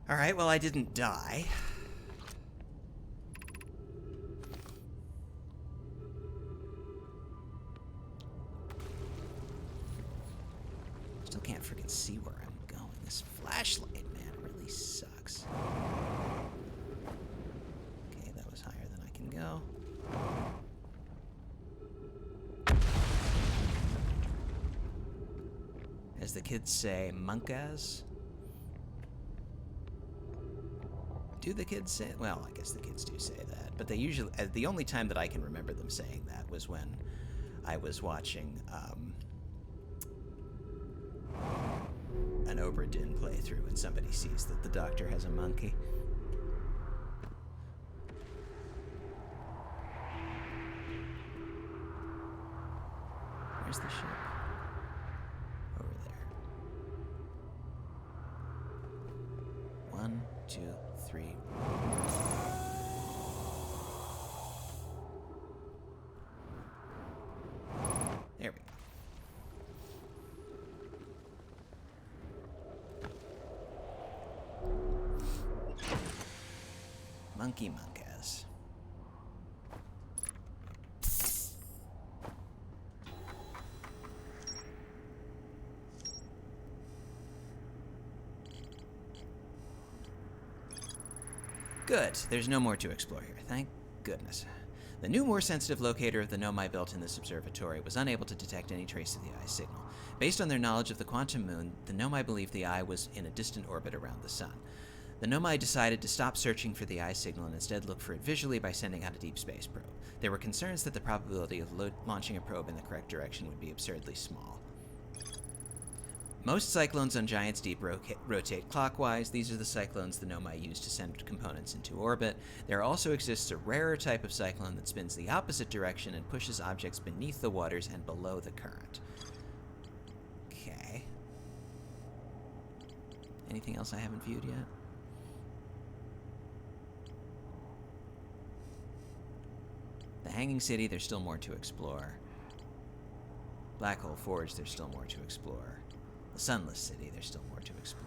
Alright, well, I didn't die. Still can't freaking see where I'm going. This flashlight, man, really sucks. Okay, that was higher than I can go. As the kids say, monkas. Do the kids say? Well, I guess the kids do say that, but they usually. The only time that I can remember them saying that was when I was watching an Obra Dinn playthrough, and somebody sees that the Doctor has a monkey. Where's the ship? Over there. 1, 2, 3. There we go. Monkey monkass. Good. There's no more to explore here. Thank goodness. The new, more sensitive locator of the Nomai built in this observatory was unable to detect any trace of the eye signal. Based on their knowledge of the quantum moon, the Nomai believed the eye was in a distant orbit around the sun. The Nomai decided to stop searching for the eye signal and instead look for it visually by sending out a deep space probe. There were concerns that the probability of launching a probe in the correct direction would be absurdly small. Most cyclones on Giant's Deep rotate clockwise. These are the cyclones the Nomai use to send components into orbit. There also exists a rarer type of cyclone that spins the opposite direction and pushes objects beneath the waters and below the current. Okay. Anything else I haven't viewed yet? The Hanging City, there's still more to explore. Black Hole Forge, there's still more to explore. The Sunless City, there's still more to explore.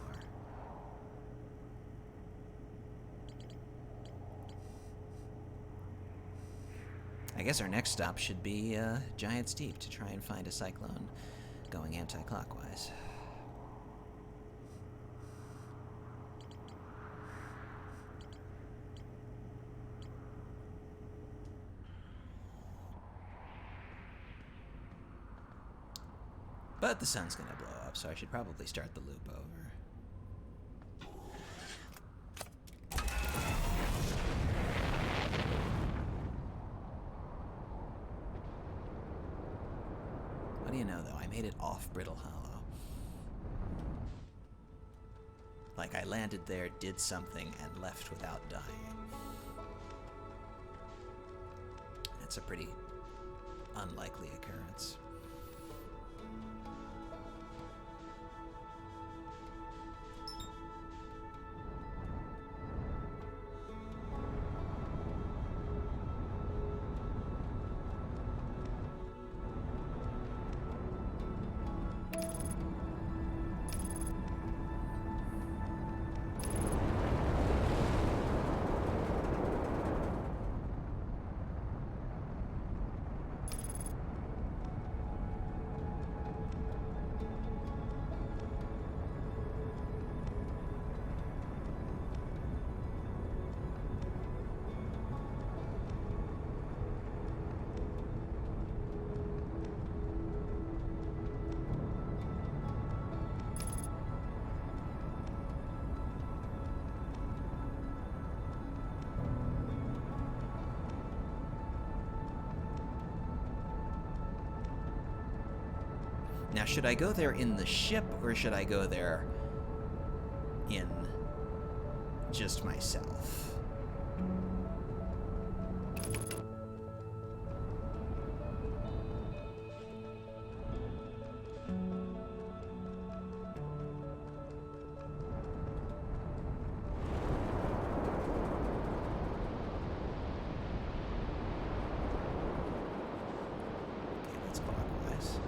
I guess our next stop should be Giant's Deep to try and find a cyclone going anti-clockwise. But the sun's gonna blow up, so I should probably start the loop over. What do you know, though? I made it off Brittle Hollow. Like, I landed there, did something, and left without dying. It's a pretty unlikely occurrence. Now, should I go there in the ship, or should I go there in just myself? Okay, that's clockwise.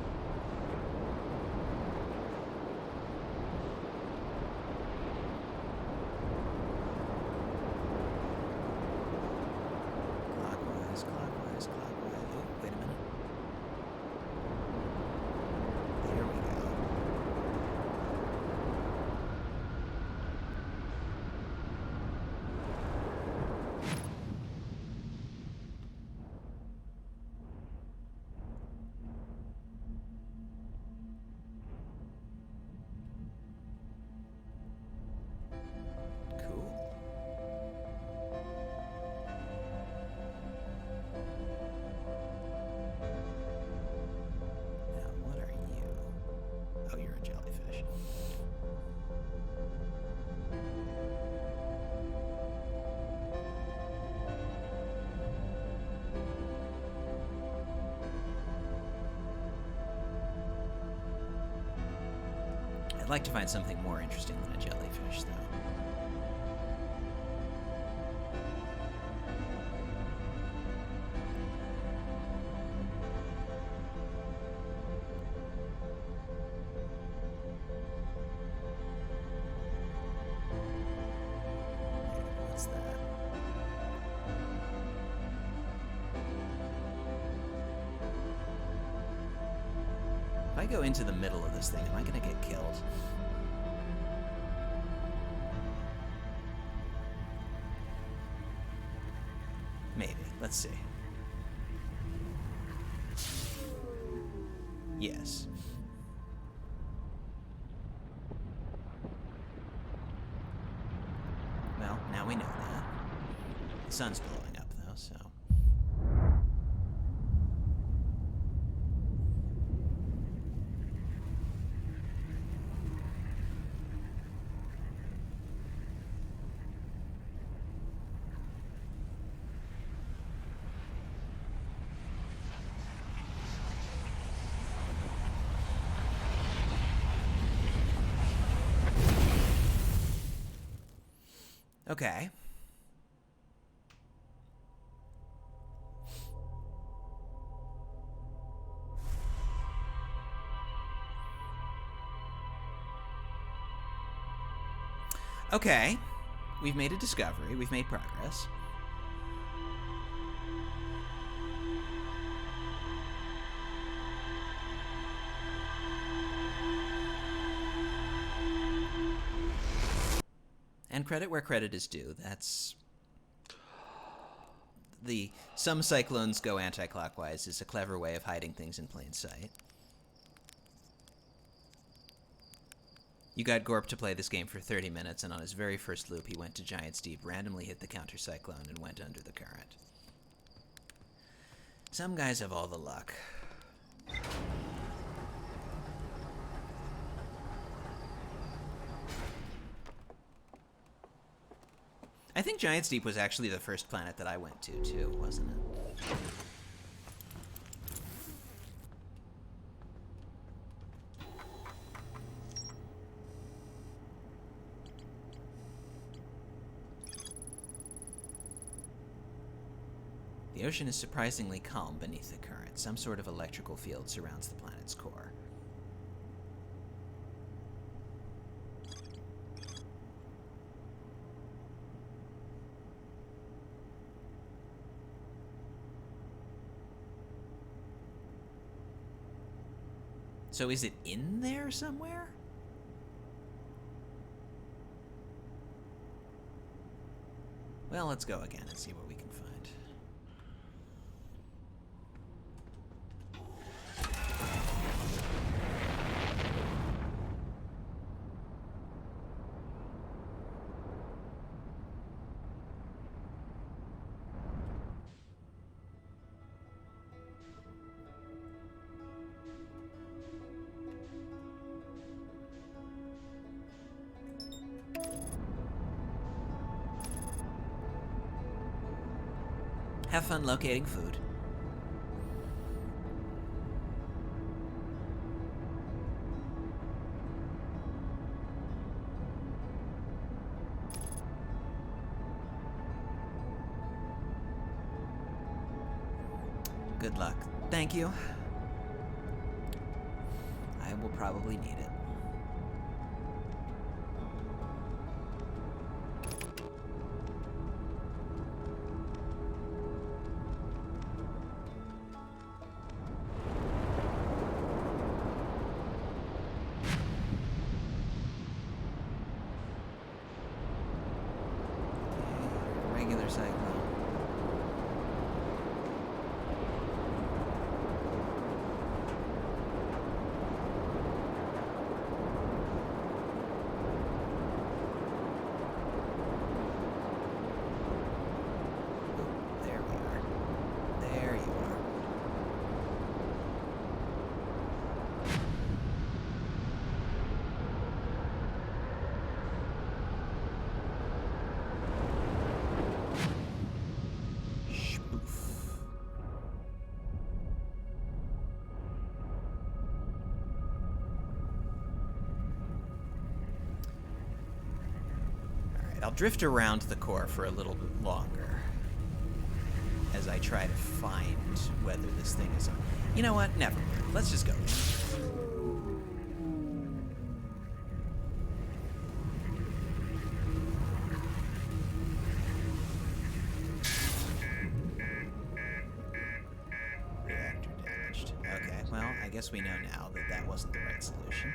I'd like to find something more interesting than a jellyfish, though. What's that? If I go into the middle of this thing, am I going to get killed? Maybe. Let's see. Yes. Well, now we know that. The sun's blowing up, though, so... Okay. Okay. We've made a discovery. We've made progress. And credit where credit is due. That's... Some cyclones go anti-clockwise is a clever way of hiding things in plain sight. You got Gorp to play this game for 30 minutes, and on his very first loop, he went to Giant's Deep, randomly hit the counter-cyclone, and went under the current. Some guys have all the luck. I think Giant's Deep was actually the first planet that I went to, too, wasn't it? The ocean is surprisingly calm beneath the current. Some sort of electrical field surrounds the planet's core. So is it in there somewhere? Well, let's go again and see what we can find. Have fun locating food. Good luck. Thank you. I will probably need it. Regular cyclone. There we are. There you are. I'll drift around the core for a little bit longer as I try to find whether this thing is... You know what? Never mind. Let's just go. Reactor damaged. Okay, well, I guess we know now that that wasn't the right solution.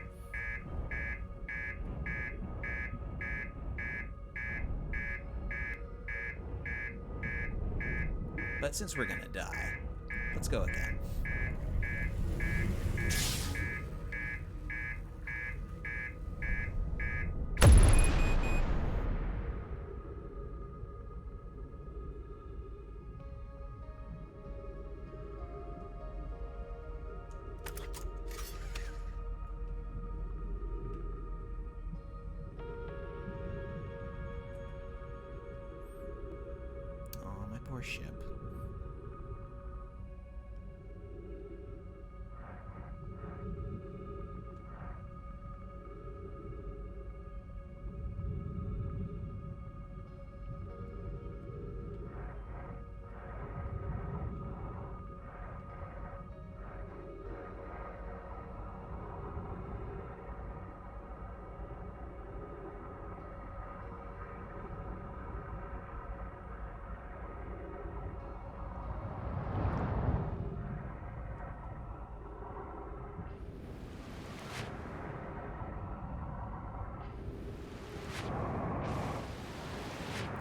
But since we're gonna die, let's go again. Oh, my poor ship.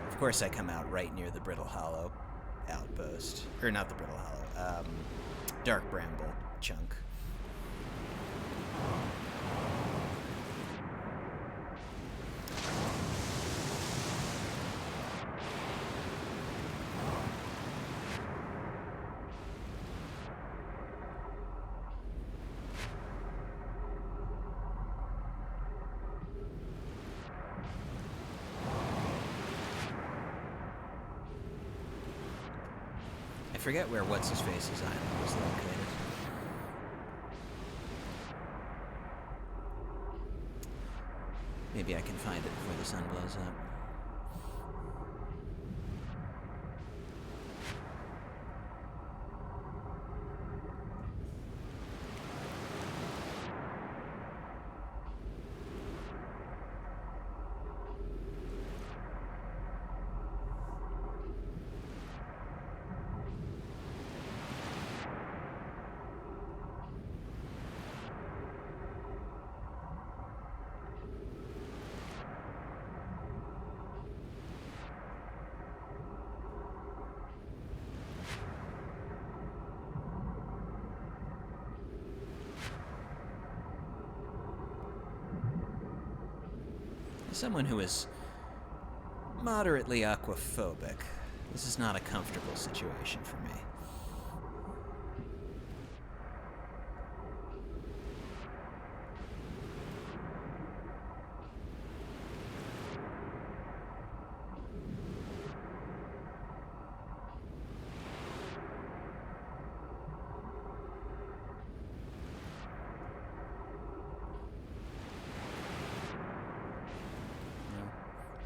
Of course, I come out right near the Brittle Hollow outpost. Or not the Brittle Hollow, Dark Bramble chunk. I forget where What's-His-Face's island was located. Maybe I can find it before the sun blows up. As someone who is moderately aquaphobic, this is not a comfortable situation for me.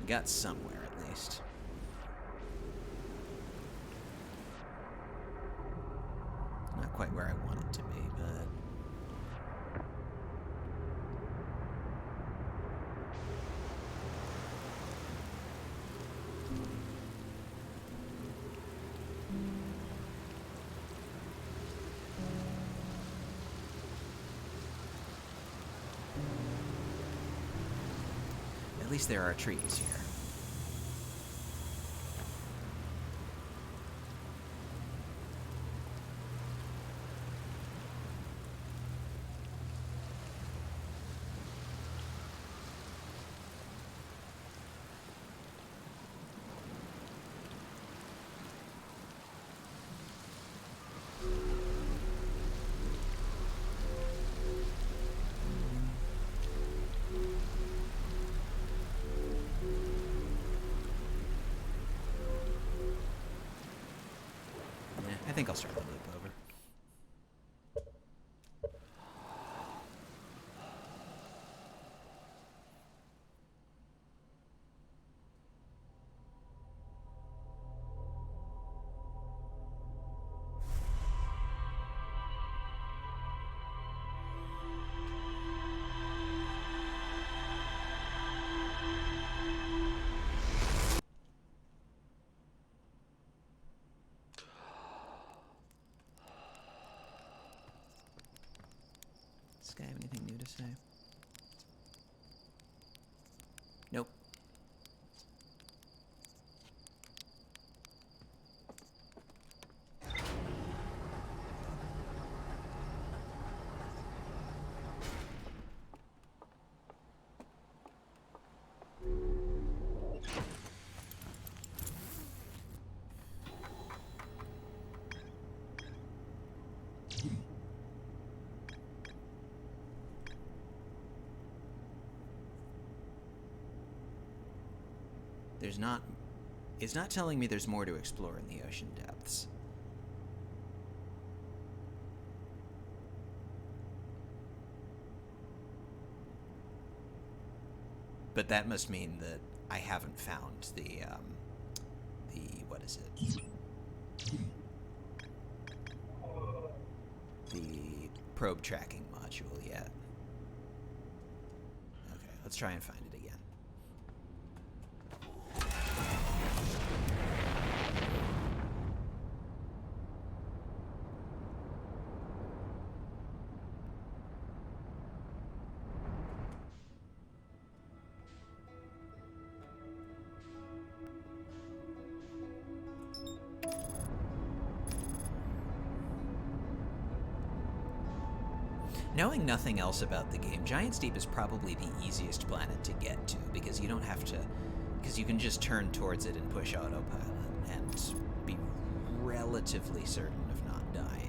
Got somewhere, at least. Not quite where I want it to be, but... At least there are trees here. I think I'll start the loop over. guy have anything new to say? Nope. There's not... It's not telling me there's more to explore in the ocean depths. But that must mean that I haven't found the what is it? The probe tracking module yet. Okay, let's try and find it again. Knowing nothing else about the game, Giant's Deep is probably the easiest planet to get to because you don't have to, because you can just turn towards it and push autopilot and be relatively certain of not dying.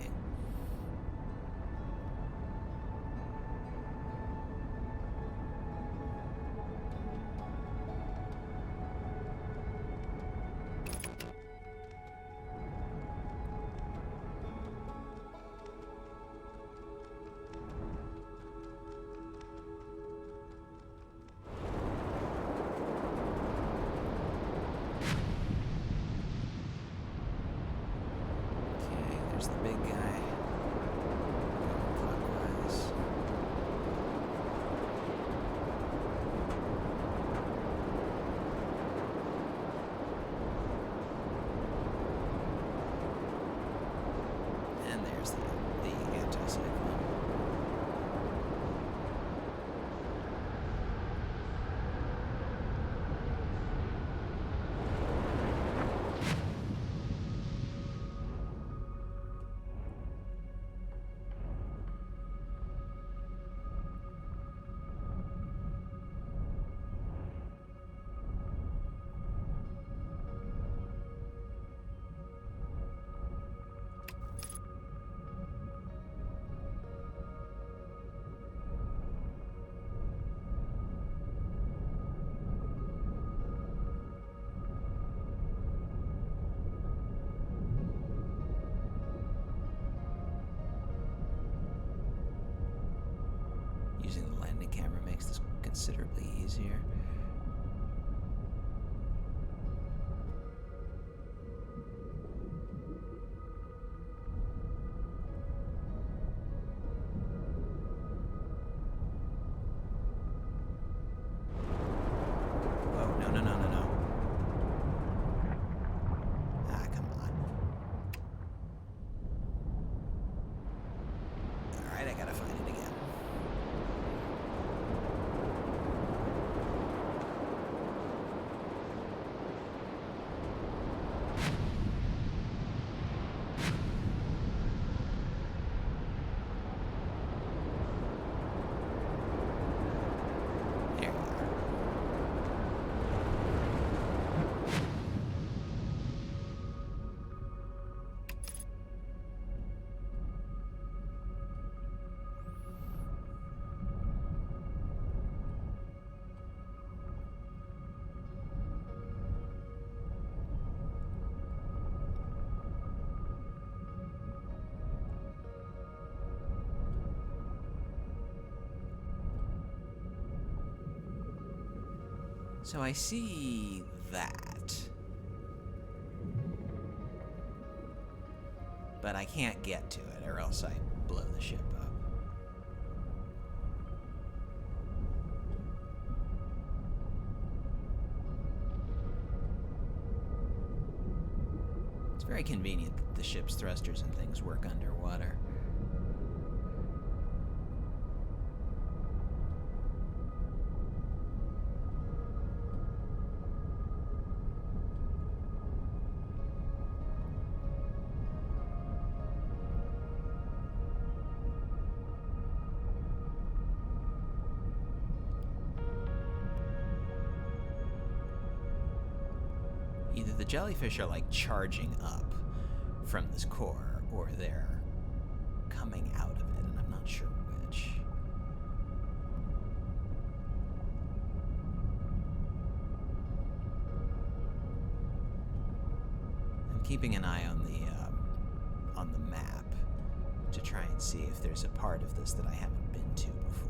There's the big guy. Clockwise. And there's the anti-cyclone. Using the landing camera makes this considerably easier. Whoa, no. Ah, come on. Alright, I gotta find it again. So I see that. But I can't get to it, or else I blow the ship up. It's very convenient that the ship's thrusters and things work underwater. the jellyfish are like charging up from this core, or they're coming out of it, and I'm not sure which. I'm keeping an eye on the map to try and see if there's a part of this that I haven't been to before.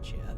Yet.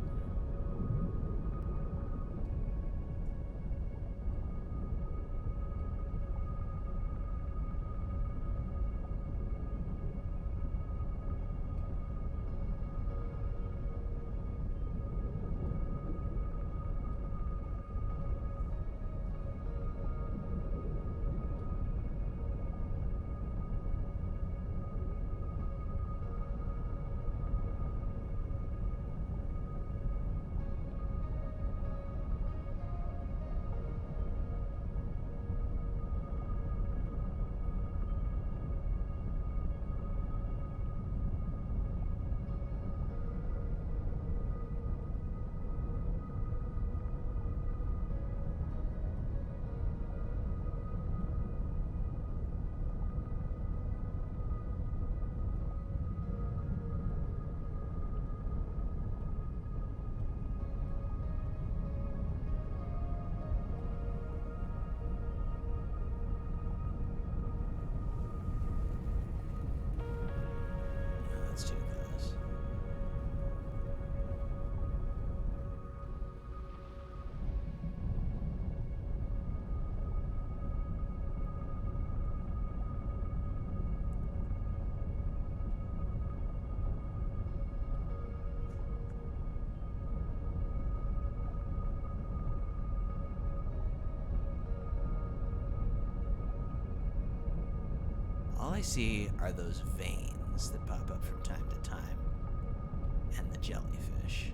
Let's do this. All I see are those veins that pop up from time to time, and the jellyfish.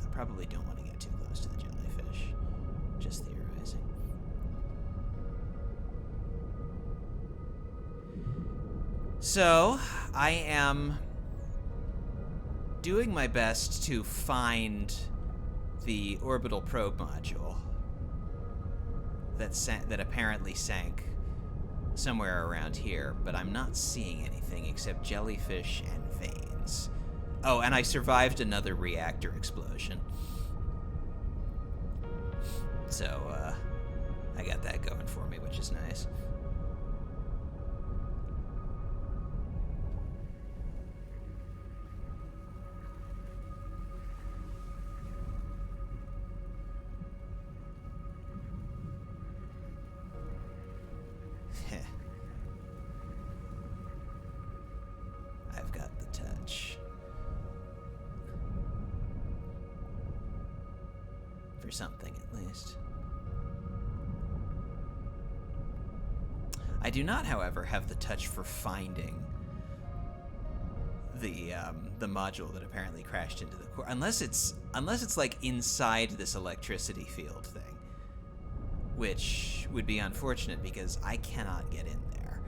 I probably don't want to get too close to the jellyfish. Just theorizing. So, I am doing my best to find the orbital probe module that apparently sank somewhere around here, but I'm not seeing anything except jellyfish and veins. Oh, and I survived another reactor explosion. So, I got that going for me, which is nice. I've got the touch. For something, at least. I do not, however, have the touch for finding the module that apparently crashed into the core, unless it's like inside this electricity field thing, which would be unfortunate because I cannot get in there.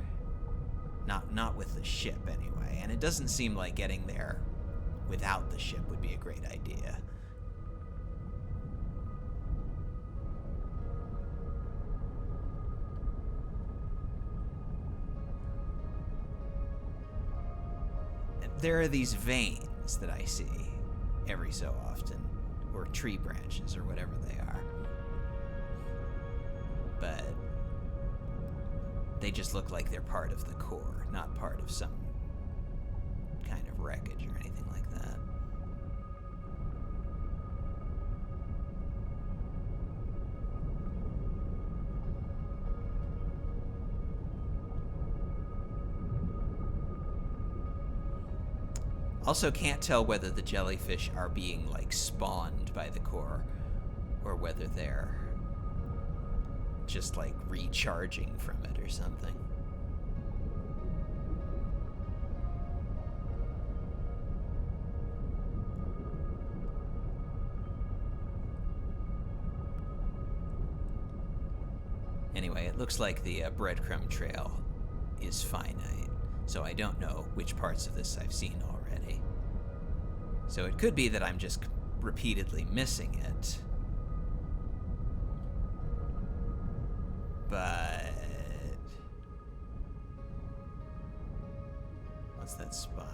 Not with the ship anyway, and it doesn't seem like getting there without the ship would be a great idea. There are these veins that I see every so often, or tree branches, or whatever they are. But They just look like they're part of the core, not part of some kind of wreckage or anything like that. Also can't tell whether the jellyfish are being, like, spawned by the core or whether they're just, like, recharging from it or something. Anyway, it looks like the breadcrumb trail is finite, so I don't know which parts of this I've seen already. So it could be that I'm just repeatedly missing it. But what's that spot?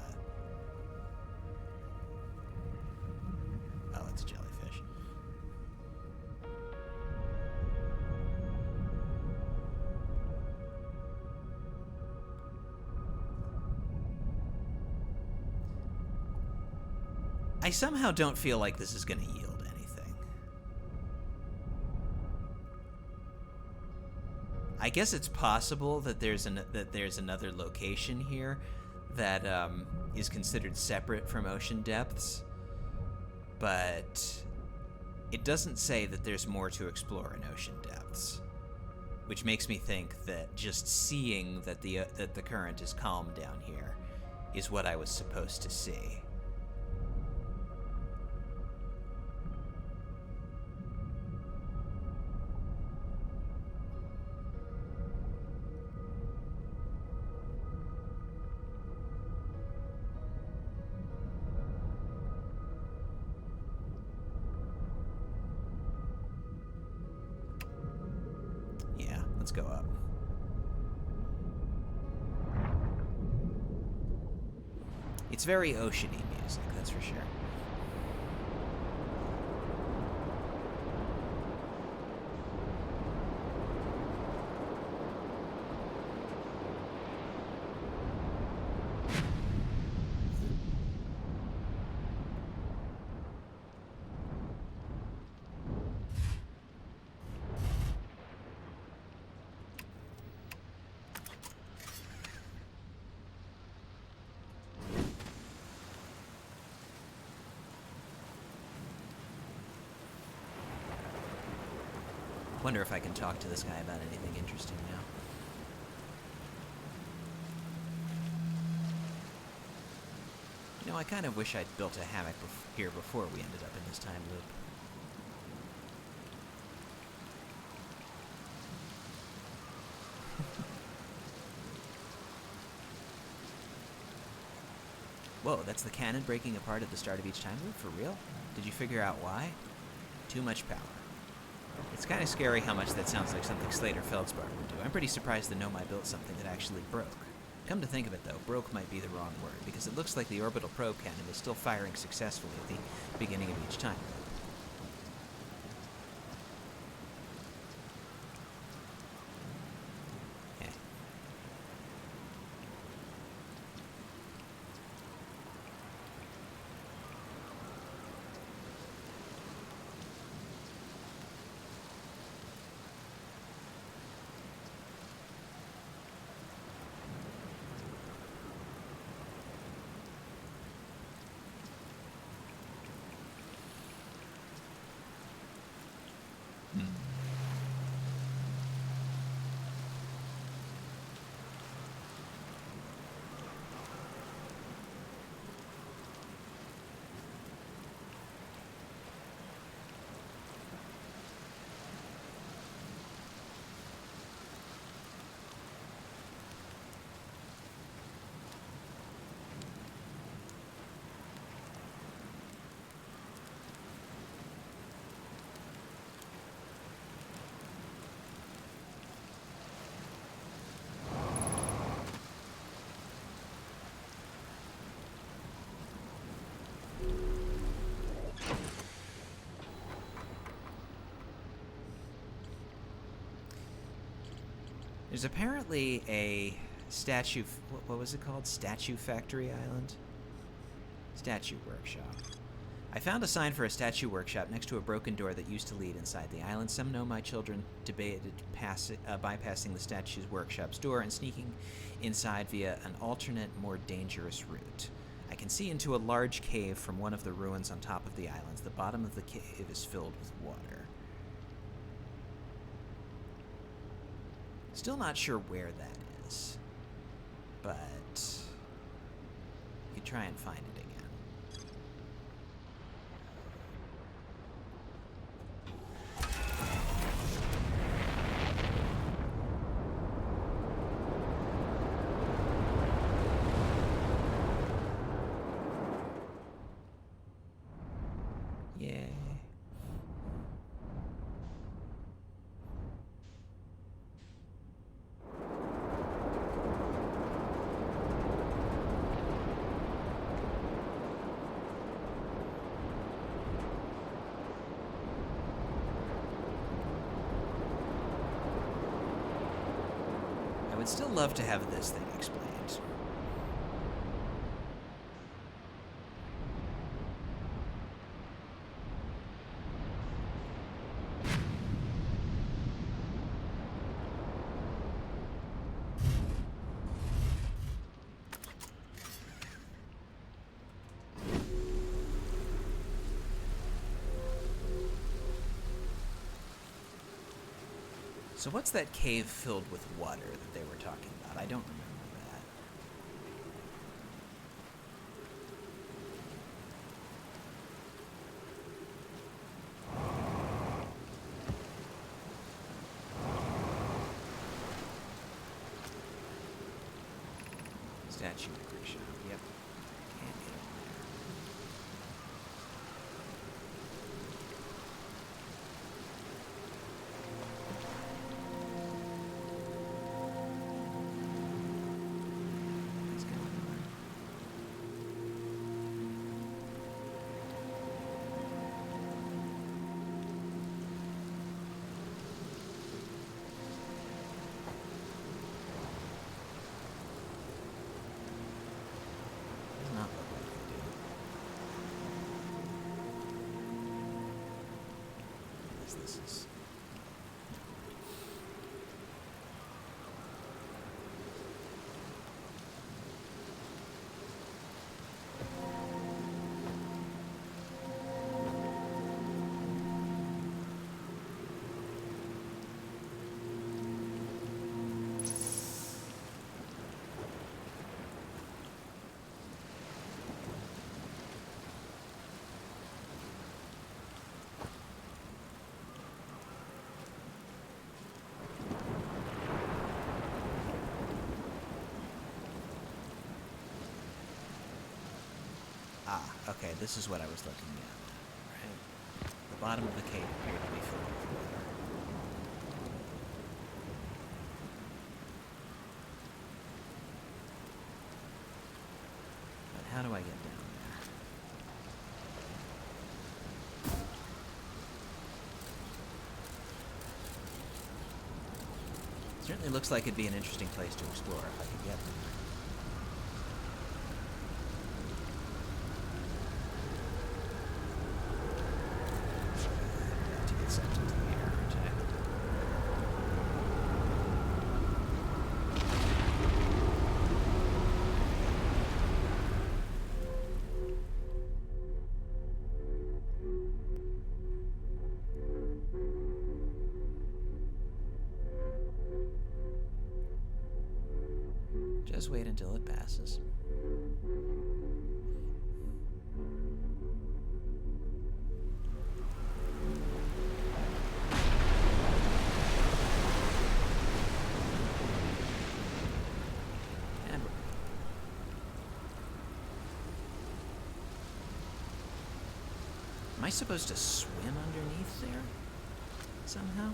Oh, it's a jellyfish. I somehow don't feel like this is going to yield anything. I guess it's possible that there's another location here that is considered separate from ocean depths, but it doesn't say that there's more to explore in ocean depths, which makes me think that just seeing that the current is calm down here is what I was supposed to see. Let's go up. It's very oceany music, that's for sure. Wonder if I can talk to this guy about anything interesting now. You know, I kind of wish I'd built a hammock here before we ended up in this time loop. Whoa, that's the cannon breaking apart at the start of each time loop? For real? Did you figure out why? Too much power. It's kind of scary how much that sounds like something Slater Feldspar would do. I'm pretty surprised the Nomai built something that actually broke. Come to think of it, though, broke might be the wrong word, because it looks like the orbital probe cannon is still firing successfully at the beginning of each time. There's apparently a statue... What was it called? Statue Factory Island? Statue Workshop. I found a sign for a statue workshop next to a broken door that used to lead inside the island. Some know my children debated bypassing the statue's workshop's door and sneaking inside via an alternate, more dangerous route. I can see into a large cave from one of the ruins on top of the islands. The bottom of the cave is filled with water. Still not sure where that is, but you could try and find it again. Yay. I would still love to have this thing explained. So what's that cave filled with water that they were talking about? I don't remember that. Statue workshop, yep. Can't get on there. What's going on? Does not look like they do. Yes, this is... Okay, this is what I was looking at. Right. The bottom of the cave appeared to be filled with water. But how do I get down there? Certainly looks like it'd be an interesting place to explore if I could get there. To get sucked into the air, aren't I? Just wait until it passes. And we're... Am I supposed to swim underneath there? Somehow?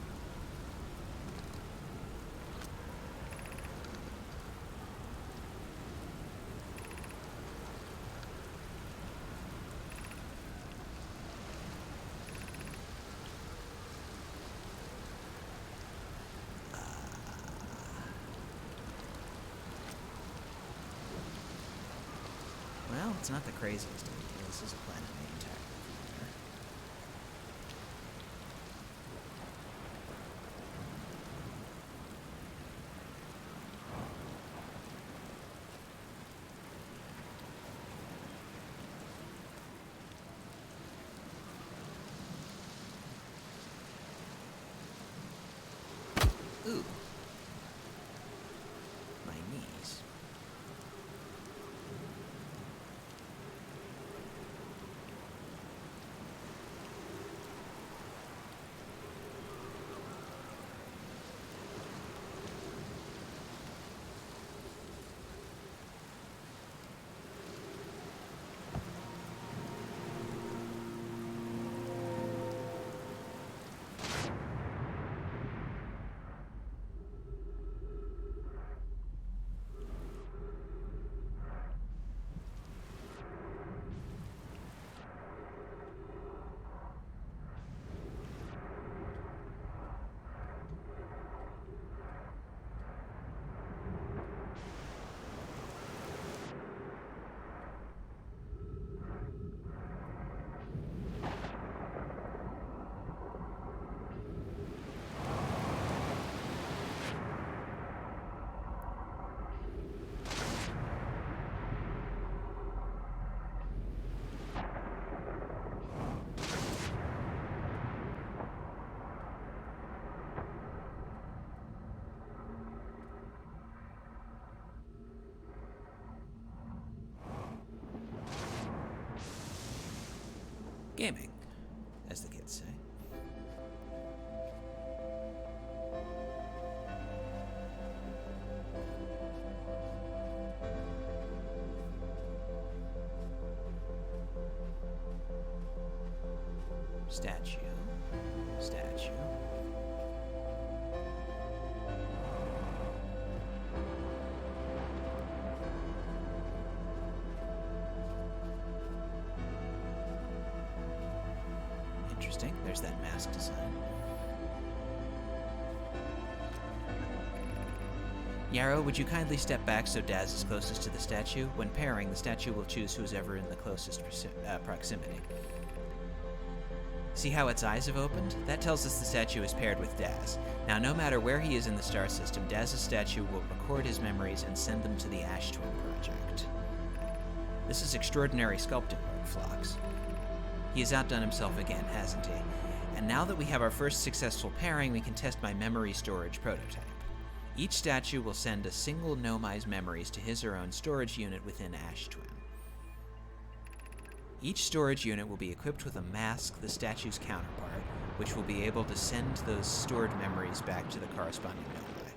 well, it's not the craziest idea. This is a planet named Tactical. Ooh. My knees. Gaming, as the kids say. Statue. Statue. Interesting. There's that mask design. Yarrow, would you kindly step back so Daz is closest to the statue? When pairing, the statue will choose who's ever in the closest proximity. See how its eyes have opened? That tells us the statue is paired with Daz. Now, no matter where he is in the star system, Daz's statue will record his memories and send them to the Ash Twin Project. This is extraordinary sculpting work, Phlox. He has outdone himself again, hasn't he? And now that we have our first successful pairing, we can test my memory storage prototype. Each statue will send a single Nomi's memories to his or own storage unit within Ash Twin. Each storage unit will be equipped with a mask, the statue's counterpart, which will be able to send those stored memories back to the corresponding Nomi.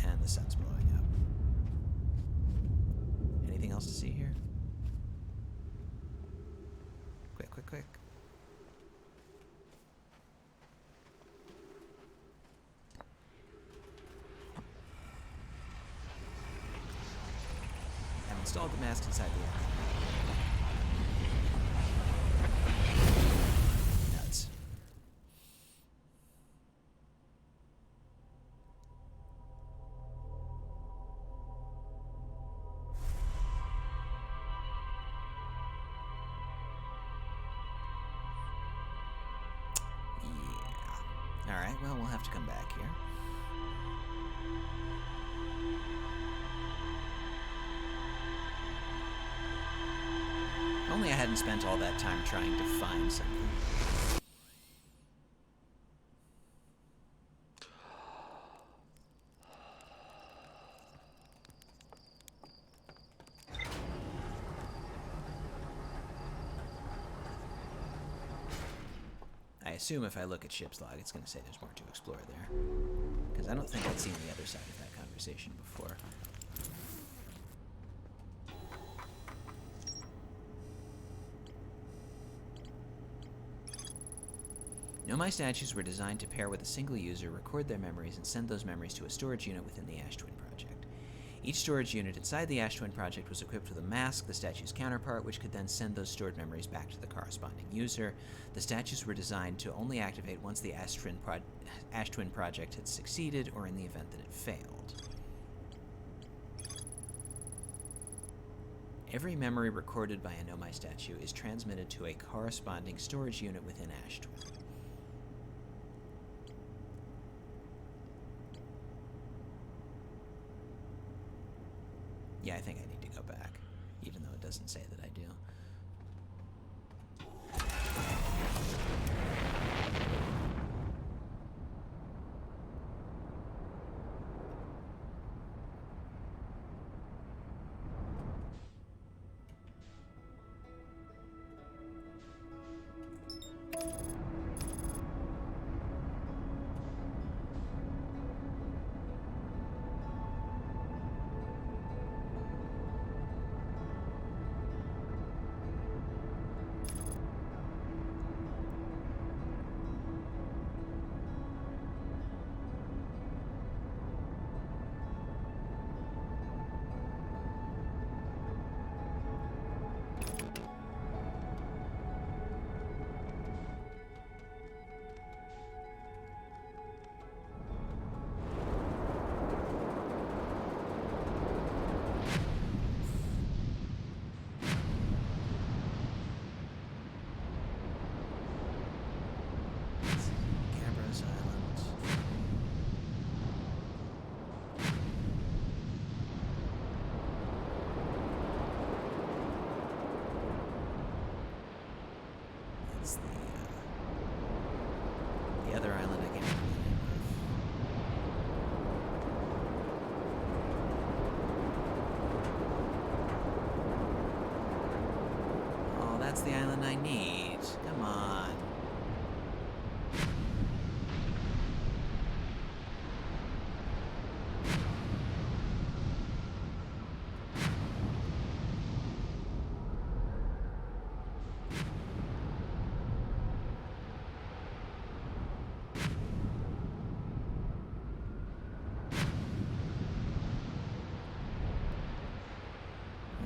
And the sun's blowing up. Anything else to see here? Quick, quick, quick. I've installed the mask inside the app. Nuts. Yeah. Alright, well, we'll have to come back here. Only I hadn't spent all that time trying to find something. I assume if I look at ship's log, it's going to say there's more to explore there. Because I don't think I'd seen the other side of that conversation before. Nomai statues were designed to pair with a single user, record their memories, and send those memories to a storage unit within the Ash Twin Project. Each storage unit inside the Ash Twin Project was equipped with a mask, the statue's counterpart, which could then send those stored memories back to the corresponding user. The statues were designed to only activate once the Ash Twin Project had succeeded, or in the event that it failed. Every memory recorded by a Nomai statue is transmitted to a corresponding storage unit within Ashton. Yeah, I think I need to go back, even though it doesn't say that I do. The other island I can't remember the name of. Oh, that's the island I need. Come on.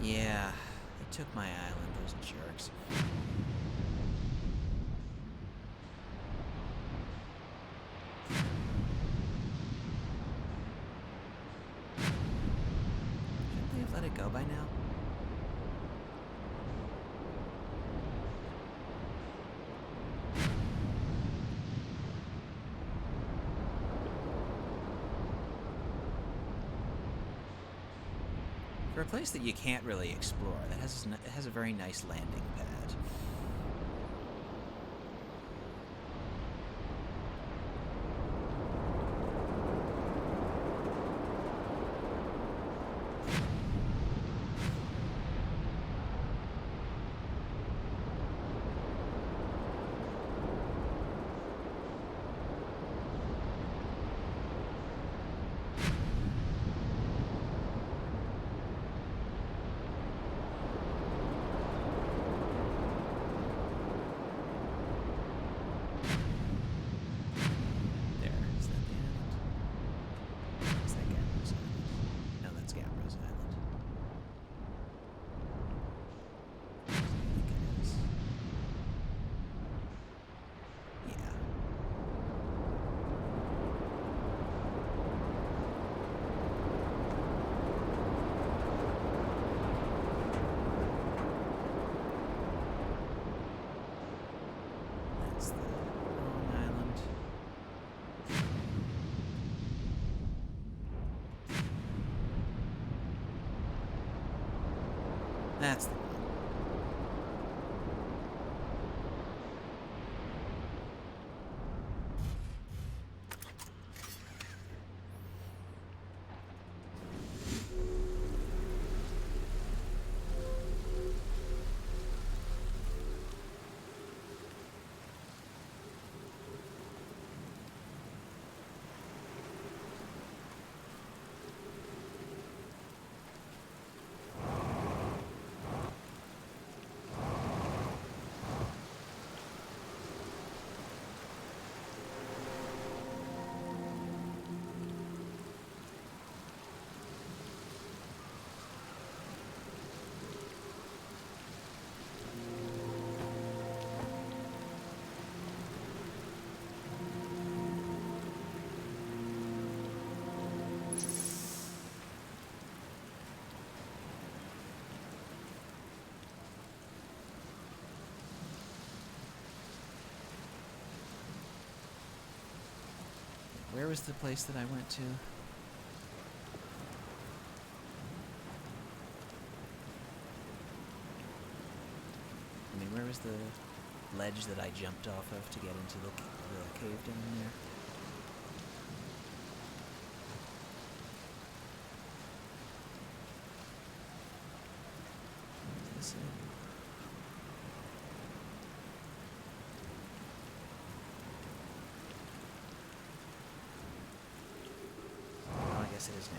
Yeah, they took my island, those jerks. Shouldn't they have let it go by now? For a place that you can't really explore, it has a very nice landing pad. That's the one. Where was the place that I went to? I mean, where was the ledge that I jumped off of to get into the cave down there? Is this it? Well, I guess it is now.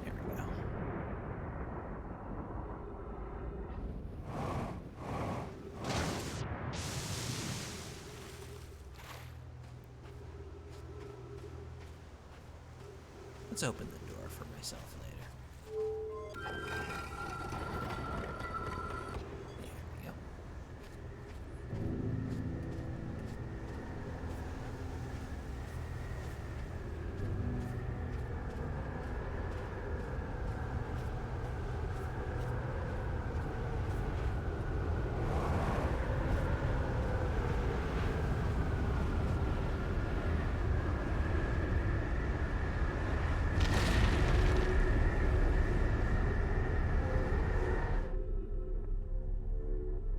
There we go. Let's open the door for myself later. There we go.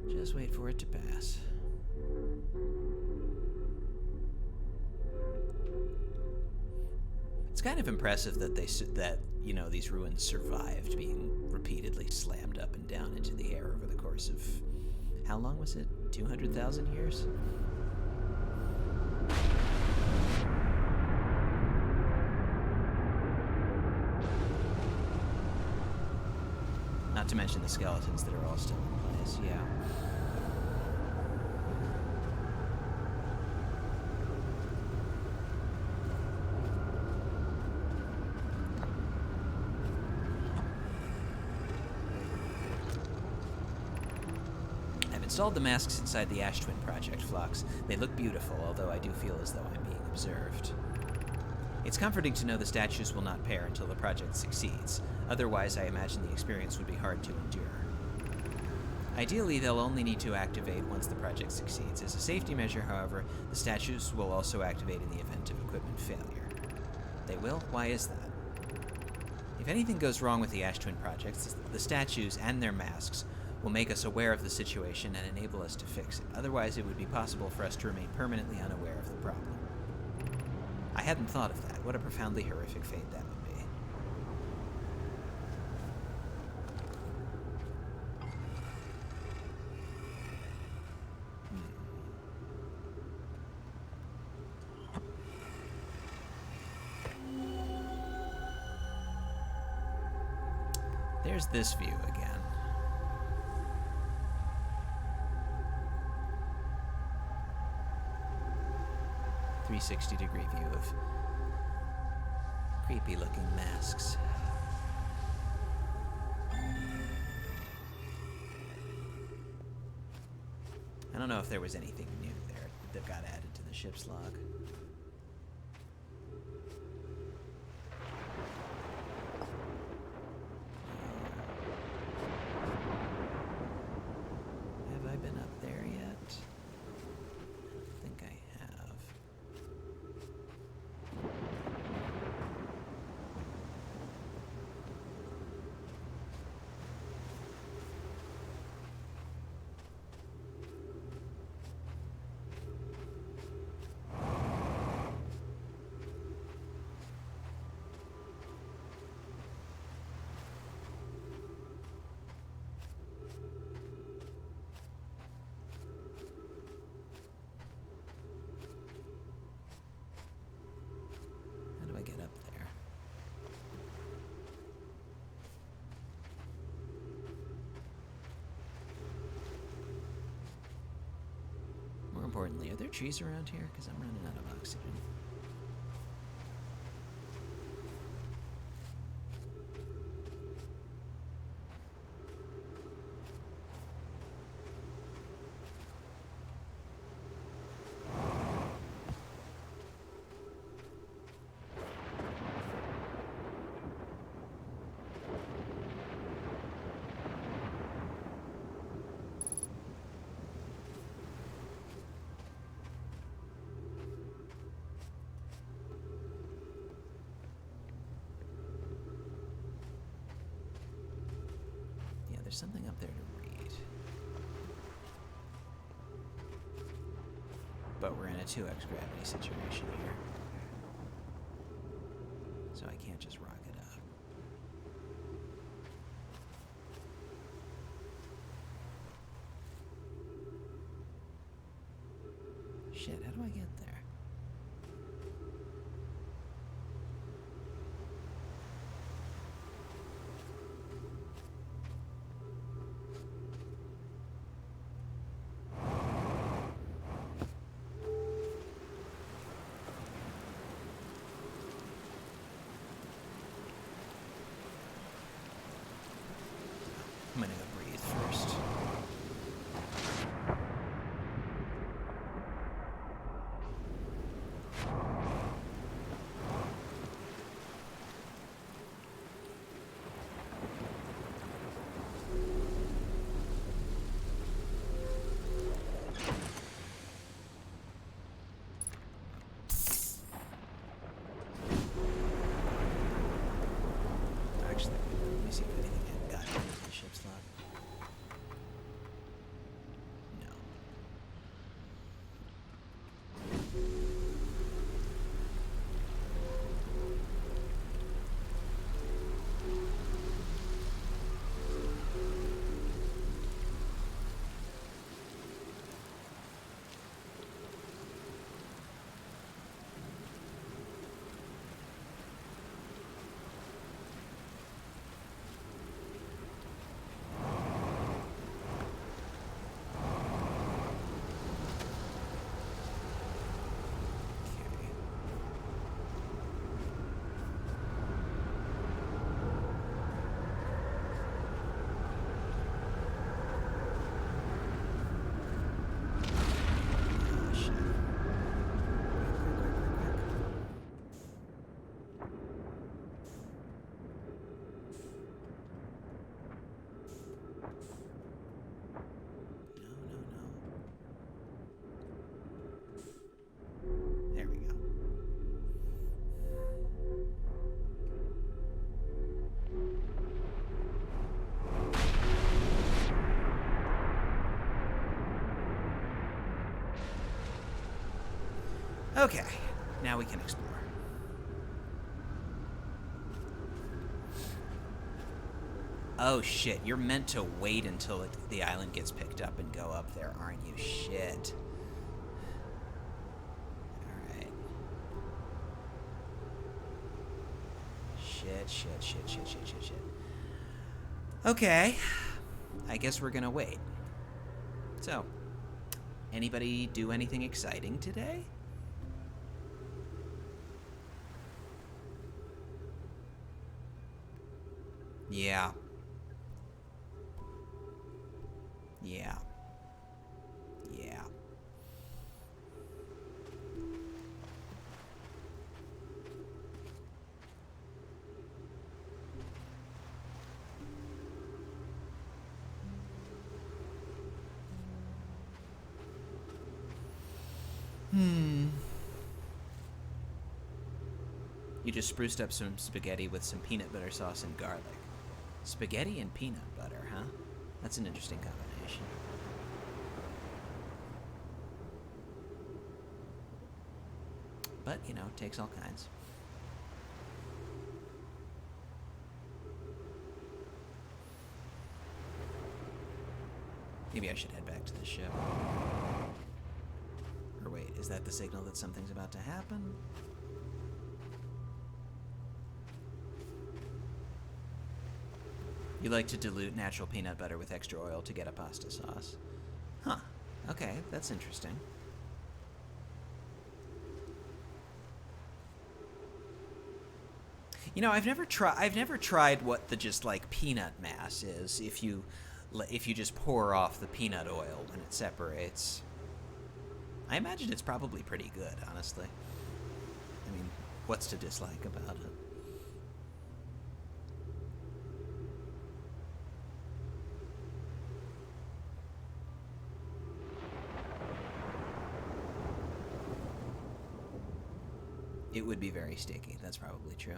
Just wait for it to pass. It's kind of impressive that these ruins survived being repeatedly slammed up and down into the air over the course of, how long was it? 200,000 years? Not to mention the skeletons that are all still in place, yeah. I've installed the masks inside the Ash Twin Project, Phlox. They look beautiful, although I do feel as though I'm being observed. It's comforting to know the statues will not pair until the project succeeds. Otherwise, I imagine the experience would be hard to endure. Ideally, they'll only need to activate once the project succeeds. As a safety measure, however, the statues will also activate in the event of equipment failure. They will? Why is that? If anything goes wrong with the Ash Twin projects, the statues and their masks will make us aware of the situation and enable us to fix it. Otherwise, it would be possible for us to remain permanently unaware of the problem. I hadn't thought of that. What a profoundly horrific fate that would be. There's this view again. 360-degree view of creepy-looking masks. I don't know if there was anything new there that got added to the ship's log. Have I been up there yet? I think I have. importantly, are there trees around here? Because I'm running out of oxygen. There's something up there to read. But we're in a 2x gravity situation here. So I can't just rock it up. Shit, how do I get there? I'm gonna go breathe first. Actually, let me see if anything had gotten into the ship's log. No. There we go. Okay, now we can explore. Oh shit, you're meant to wait until the island gets picked up and go up there, aren't you? Shit. Alright. Shit. Okay, I guess we're gonna wait. So, anybody do anything exciting today? Yeah. You just spruced up some spaghetti with some peanut butter sauce and garlic. Spaghetti and peanut butter, huh? That's an interesting combination. But, you know, it takes all kinds. Maybe I should head back to the ship. Or wait, is that the signal that something's about to happen? You like to dilute natural peanut butter with extra oil to get a pasta sauce. Huh. Okay, that's interesting. I've never tried what the just like peanut mass is. If you just pour off the peanut oil when it separates. I imagine it's probably pretty good, honestly. I mean, what's to dislike about it? It would be very sticky. That's probably true.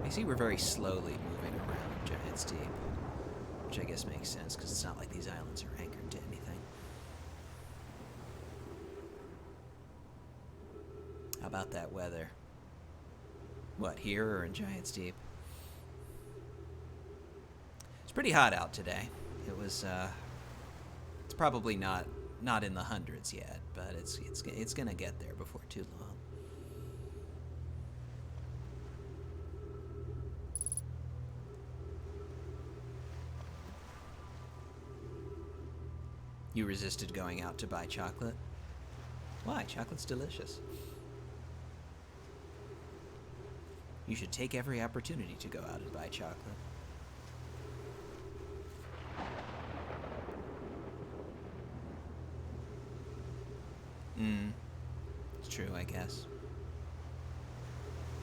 I see we're very slowly moving around Giant's Deep, which I guess makes sense because it's not like these islands are anchored to anything. How about that weather? What, here or in Giant's Deep? It's pretty hot out today. It's probably not in the hundreds yet, but it's gonna get there before too long. You resisted going out to buy chocolate? Why? Chocolate's delicious. You should take every opportunity to go out and buy chocolate. It's true, I guess.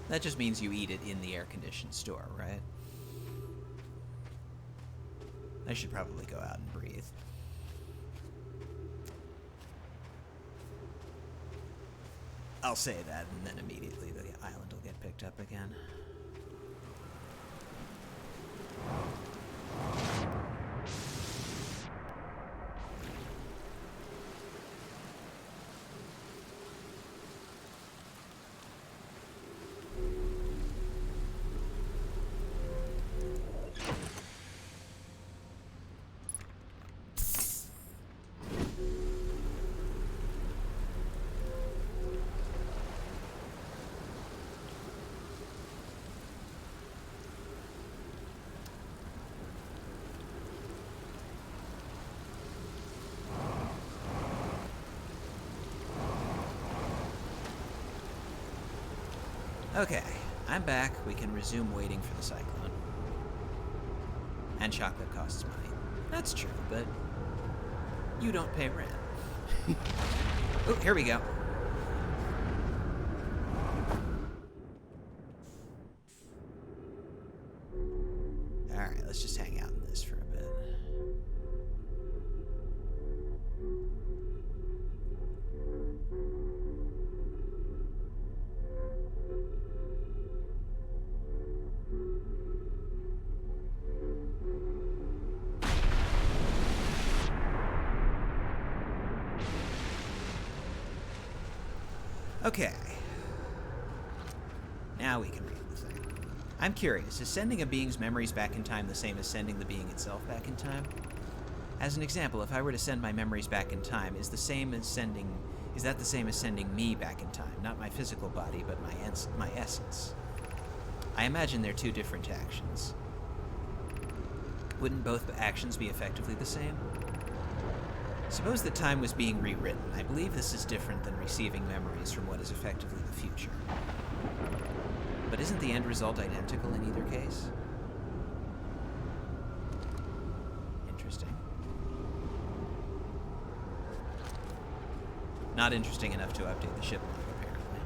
That just means you eat it in the air-conditioned store, right? I should probably go out and breathe. I'll say that, and then immediately the island will get picked up again. Okay, I'm back. We can resume waiting for the cyclone. And chocolate costs money. That's true, but you don't pay rent. Oh, here we go. Alright, let's just hang out in this for a bit. Okay. Now we can read the thing. I'm curious, is sending a being's memories back in time the same as sending the being itself back in time? As an example, if I were to send my memories back in time, is that the same as sending me back in time? Not my physical body, but my essence. I imagine they're two different actions. Wouldn't both actions be effectively the same? Suppose that time was being rewritten. I believe this is different than receiving memories from what is effectively the future. But isn't the end result identical in either case? Interesting. Not interesting enough to update the ship log, apparently.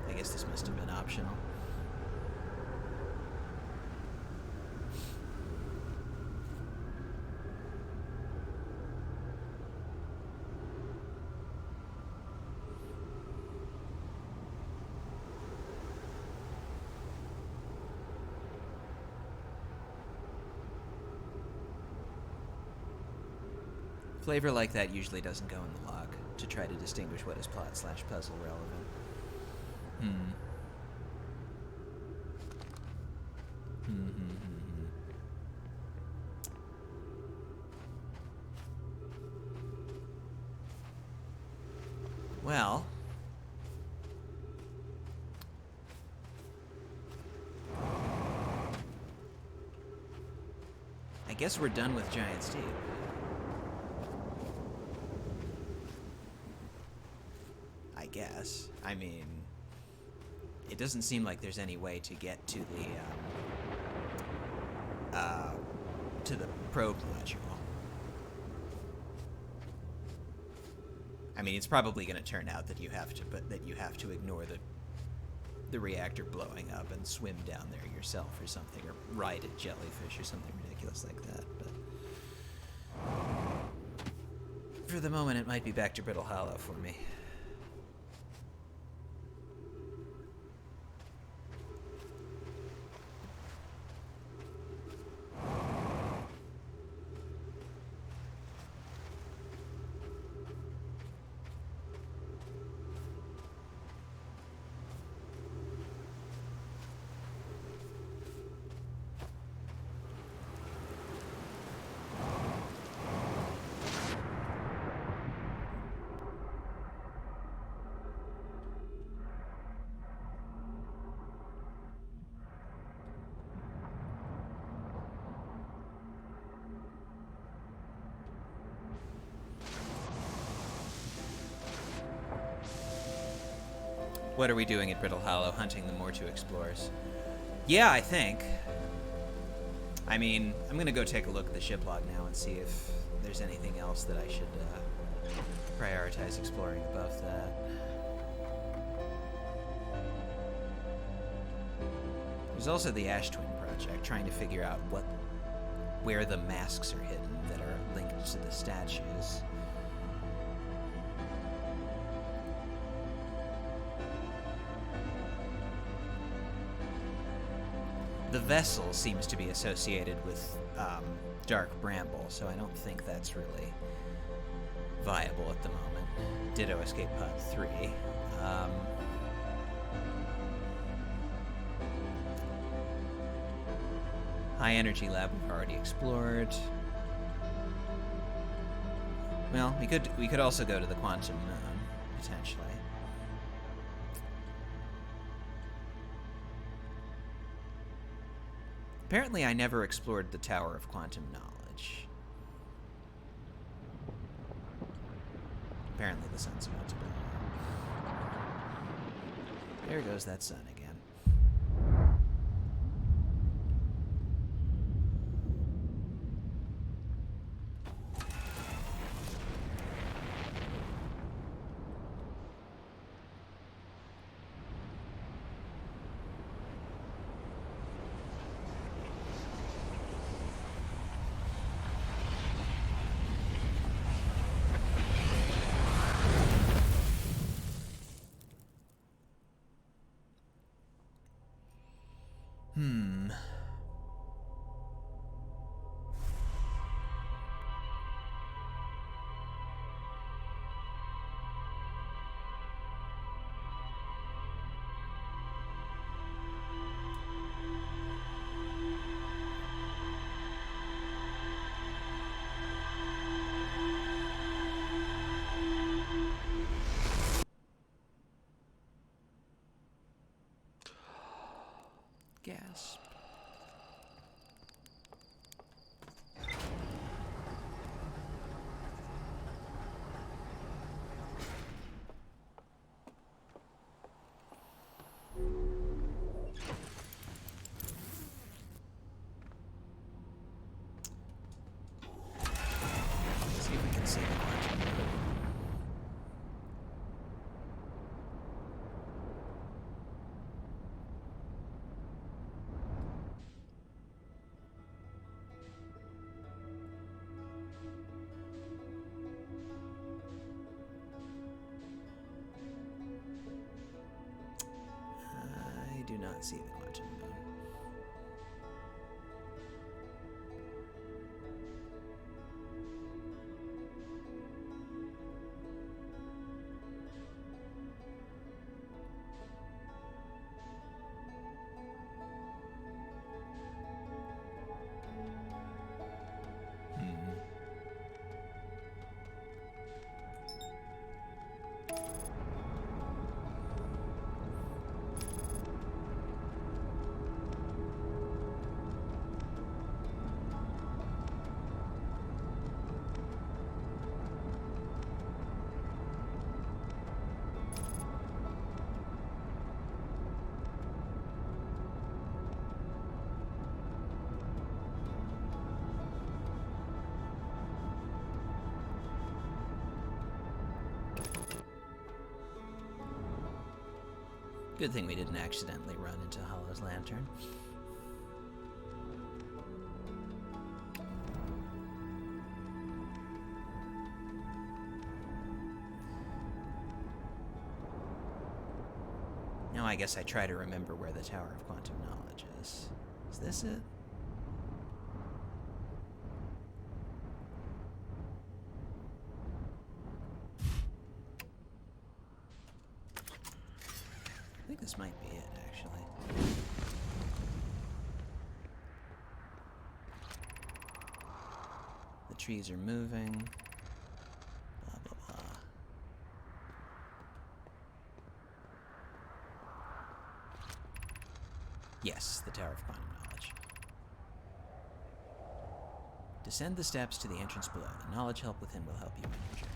I guess this must have been optional. Flavor like that usually doesn't go in the log, to try to distinguish what is plot/puzzle relevant. Hmm. Hmm. Well, I guess we're done with Giant Steep. I guess. I mean, it doesn't seem like there's any way to get to the probe module. I mean, it's probably going to turn out that you have to ignore the reactor blowing up and swim down there yourself or something, or ride a jellyfish or something ridiculous like that. But for the moment, it might be back to Brittle Hollow for me. What are we doing at Brittle Hollow? Hunting the More2 explorers. Yeah, I think. I mean, I'm gonna go take a look at the ship log now and see if there's anything else that I should prioritize exploring above that. There's also the Ash Twin project, trying to figure out where the masks are hidden that are linked to the statues. The vessel seems to be associated with Dark Bramble, so I don't think that's really viable at the moment. Ditto Escape Pod 3. High Energy Lab we've already explored. Well, we could also go to the Quantum Moon, potentially. Apparently, I never explored the Tower of Quantum Knowledge. Apparently, the sun's about to blow up. There goes that sun again. Gasp. See if we can see the quantum moon. I do not see the quantum moon. Good thing we didn't accidentally run into Hollow's lantern. Now I guess I try to remember where the Tower of Quantum Knowledge is. Is this it? I think this might be it, actually. The trees are moving. Blah, blah, blah. Yes, the Tower of Quantum Knowledge. Descend the steps to the entrance below. The knowledge help within will help you on your journey.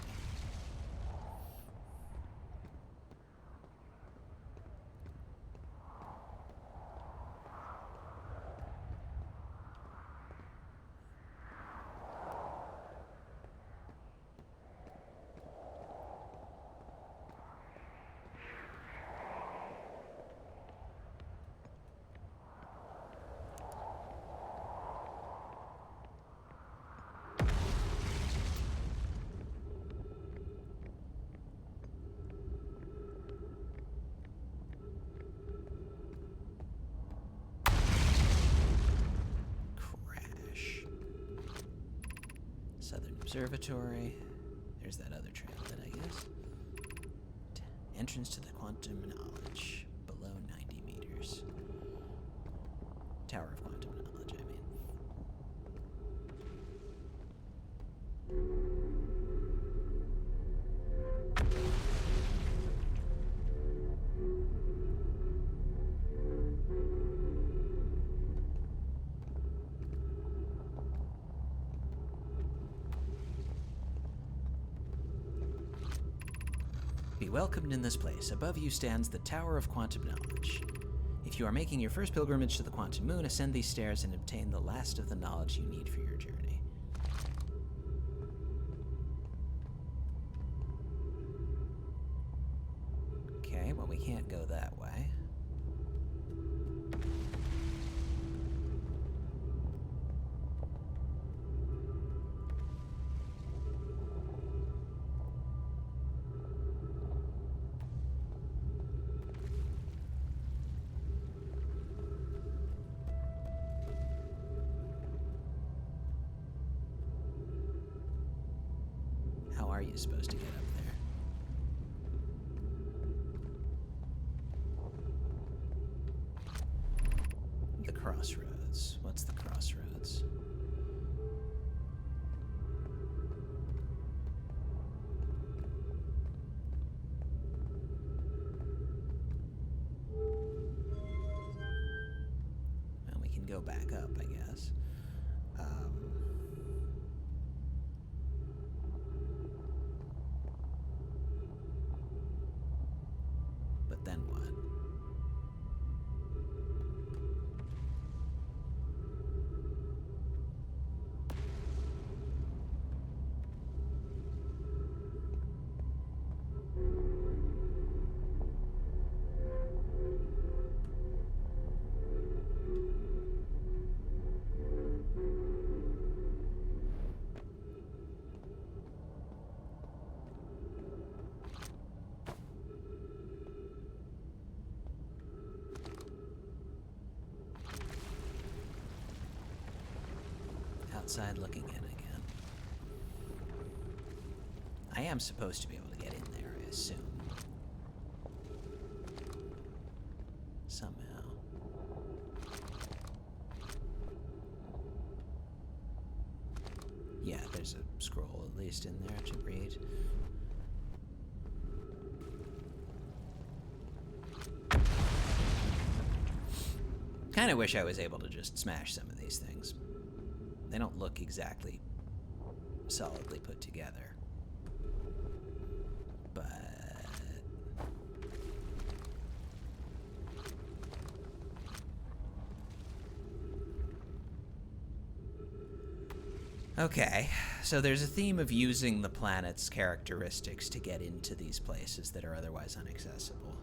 Southern Observatory. There's that other trail then, I guess. Entrance to the Quantum Knowledge. Below 90 meters. Tower of Quantum Knowledge, I mean. Be welcomed in this place. Above you stands the Tower of Quantum Knowledge. If you are making your first pilgrimage to the Quantum Moon, ascend these stairs and obtain the last of the knowledge you need for your journey. Okay, well, we can't go that way. How are you supposed to get up there? The crossroads. What's the crossroads? Well, we can go back up, I guess. But then what? Outside looking in again. I am supposed to be able to get in there, I assume. Somehow. Yeah, there's a scroll at least in there to read. Kinda wish I was able to just smash some of these things. They don't look exactly solidly put together. But okay, so there's a theme of using the planet's characteristics to get into these places that are otherwise inaccessible.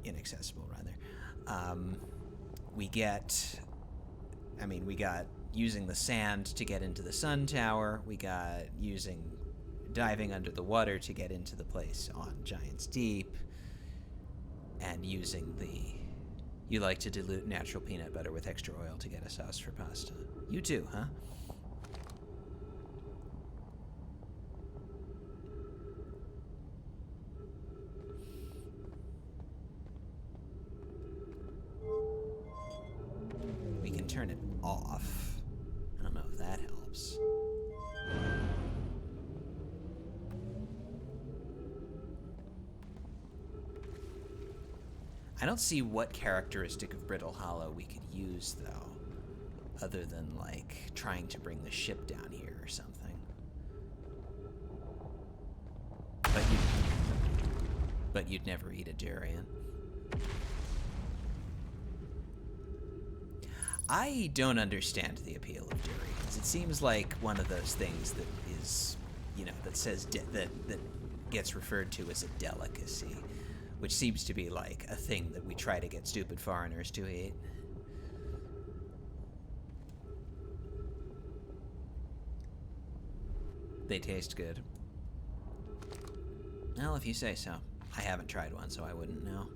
inaccessible, rather. We got using the sand to get into the sun tower. We got using diving under the water to get into the place on Giant's Deep. And using you like to dilute natural peanut butter with extra oil to get a sauce for pasta. You too, huh? We can turn it off. I don't know if that helps. I don't see what characteristic of Brittle Hollow we could use, though, other than, like, trying to bring the ship down here or something. But you'd never eat a durian. I don't understand the appeal of durians. It seems like one of those things that is, that says that gets referred to as a delicacy, which seems to be like a thing that we try to get stupid foreigners to eat. They taste good. Well, if you say so. I haven't tried one, so I wouldn't know.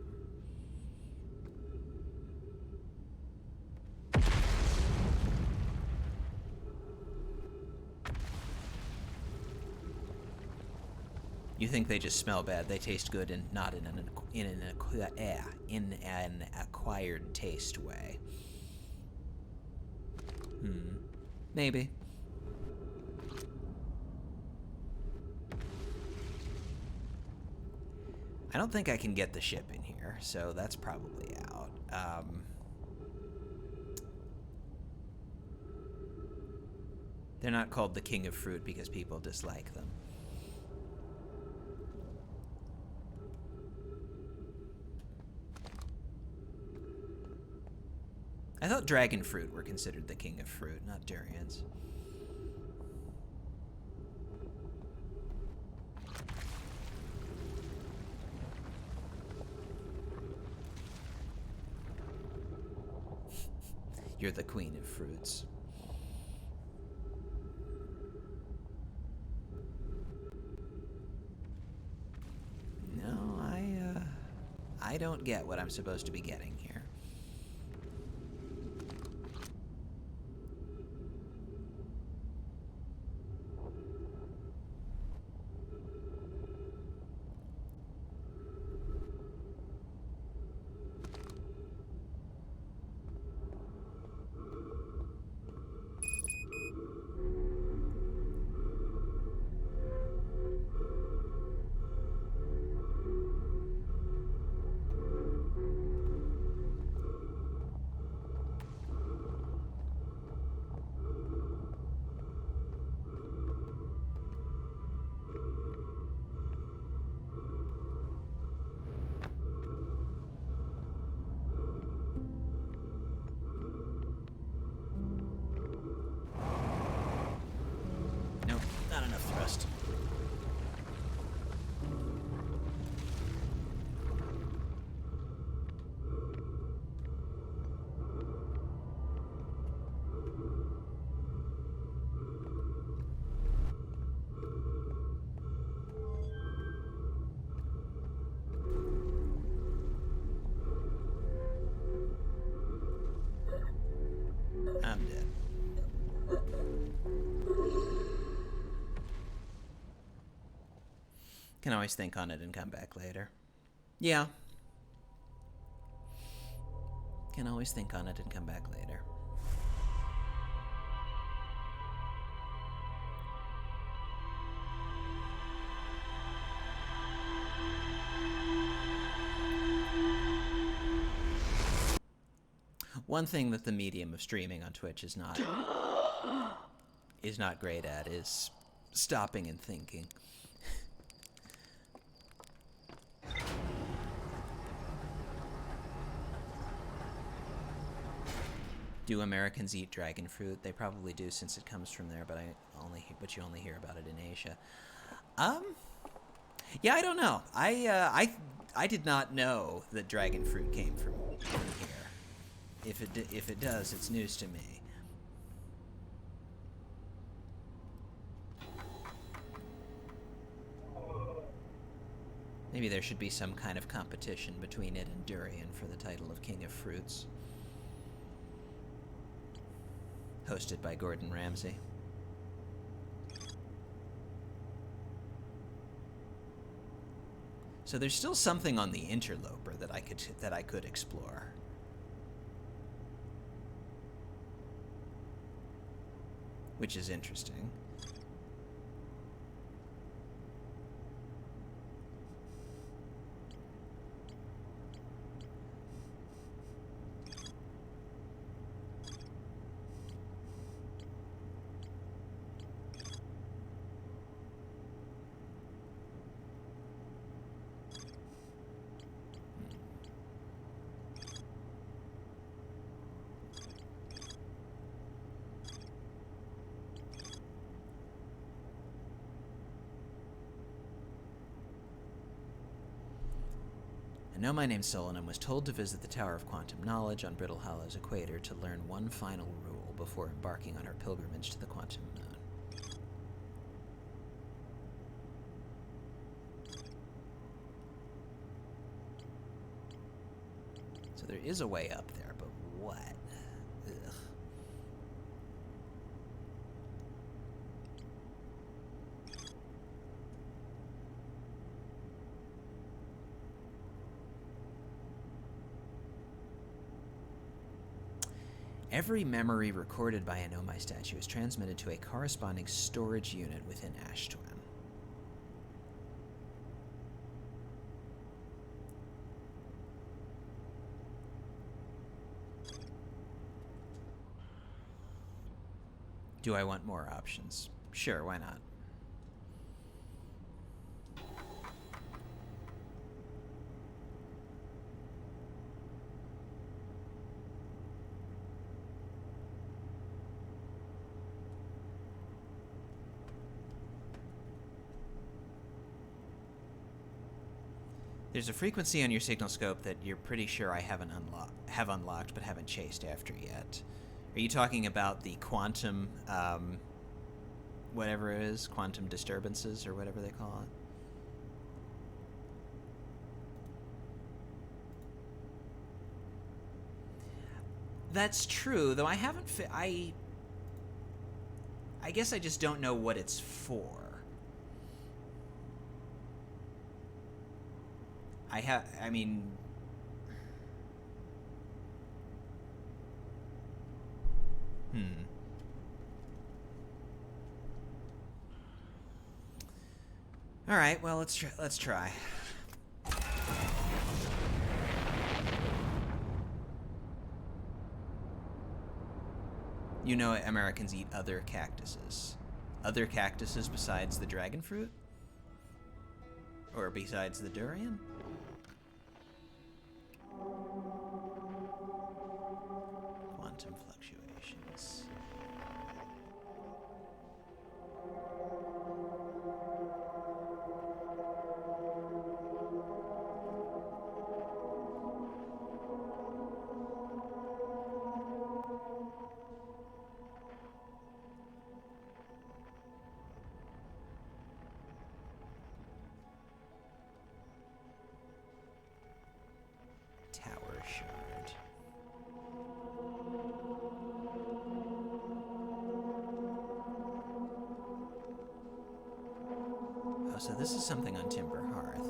You think they just smell bad? They taste good, and not in an acquired taste way. Maybe. I don't think I can get the ship in here, so that's probably out. They're not called the King of Fruit because people dislike them. I thought dragon fruit were considered the king of fruit, not durians. You're the queen of fruits. No, I don't get what I'm supposed to be getting here. Not enough thrust. I'm dead. Can always think on it and come back later. Yeah. Can always think on it and come back later. One thing that the medium of streaming on Twitch is not great at is stopping and thinking. Do Americans eat dragon fruit? They probably do, since it comes from there, but you only hear about it in Asia. Yeah, I don't know. I did not know that dragon fruit came from here. If it does, it's news to me. Maybe there should be some kind of competition between it and durian for the title of King of Fruits. Hosted by Gordon Ramsay. So there's still something on the interloper that I could explore. Which is interesting. I know my name's Solon and was told to visit the Tower of Quantum Knowledge on Brittle Hollow's equator to learn one final rule before embarking on our pilgrimage to the Quantum Moon. So there is a way up there, but what? Ugh. Every memory recorded by an Omai statue is transmitted to a corresponding storage unit within Ash Twin. Do I want more options? Sure, why not? There's a frequency on your signal scope that you're pretty sure I have unlocked but haven't chased after yet. Are you talking about the quantum, whatever it is, quantum disturbances or whatever they call it? That's true, though I haven't. I guess I just don't know what it's for. I mean. All right, well, let's try. You know Americans eat other cactuses. Other cactuses besides the dragon fruit? Or besides the durian? Quantum fluctuations. Tower shard. Oh, so this is something on Timber Hearth.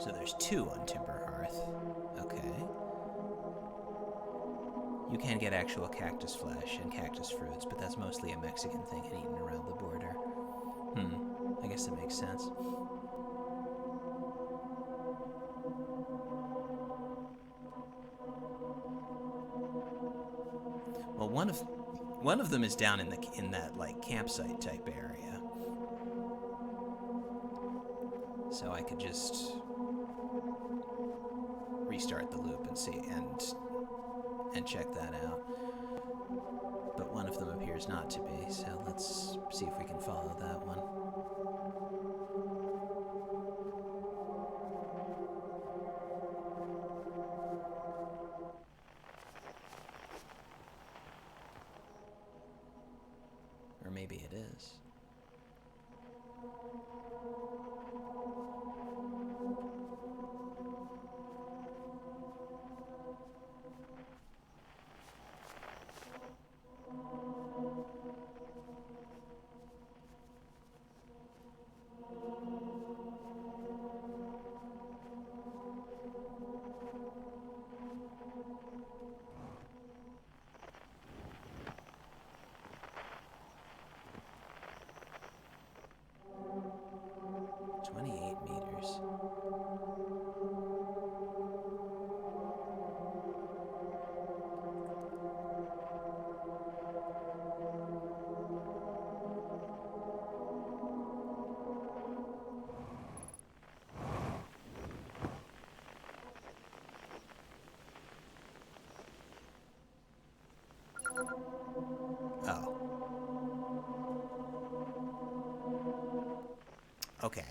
So there's 2 on Timber Hearth. Okay. You can get actual cactus flesh and cactus fruits, but that's mostly a Mexican thing and eaten around the border. I guess that makes sense. Well, one of them is down in that like campsite type area. So I could just restart the loop and see and check that out. But one of them appears not to be, so let's see if we can follow that one. Or maybe it is. Oh. Okay.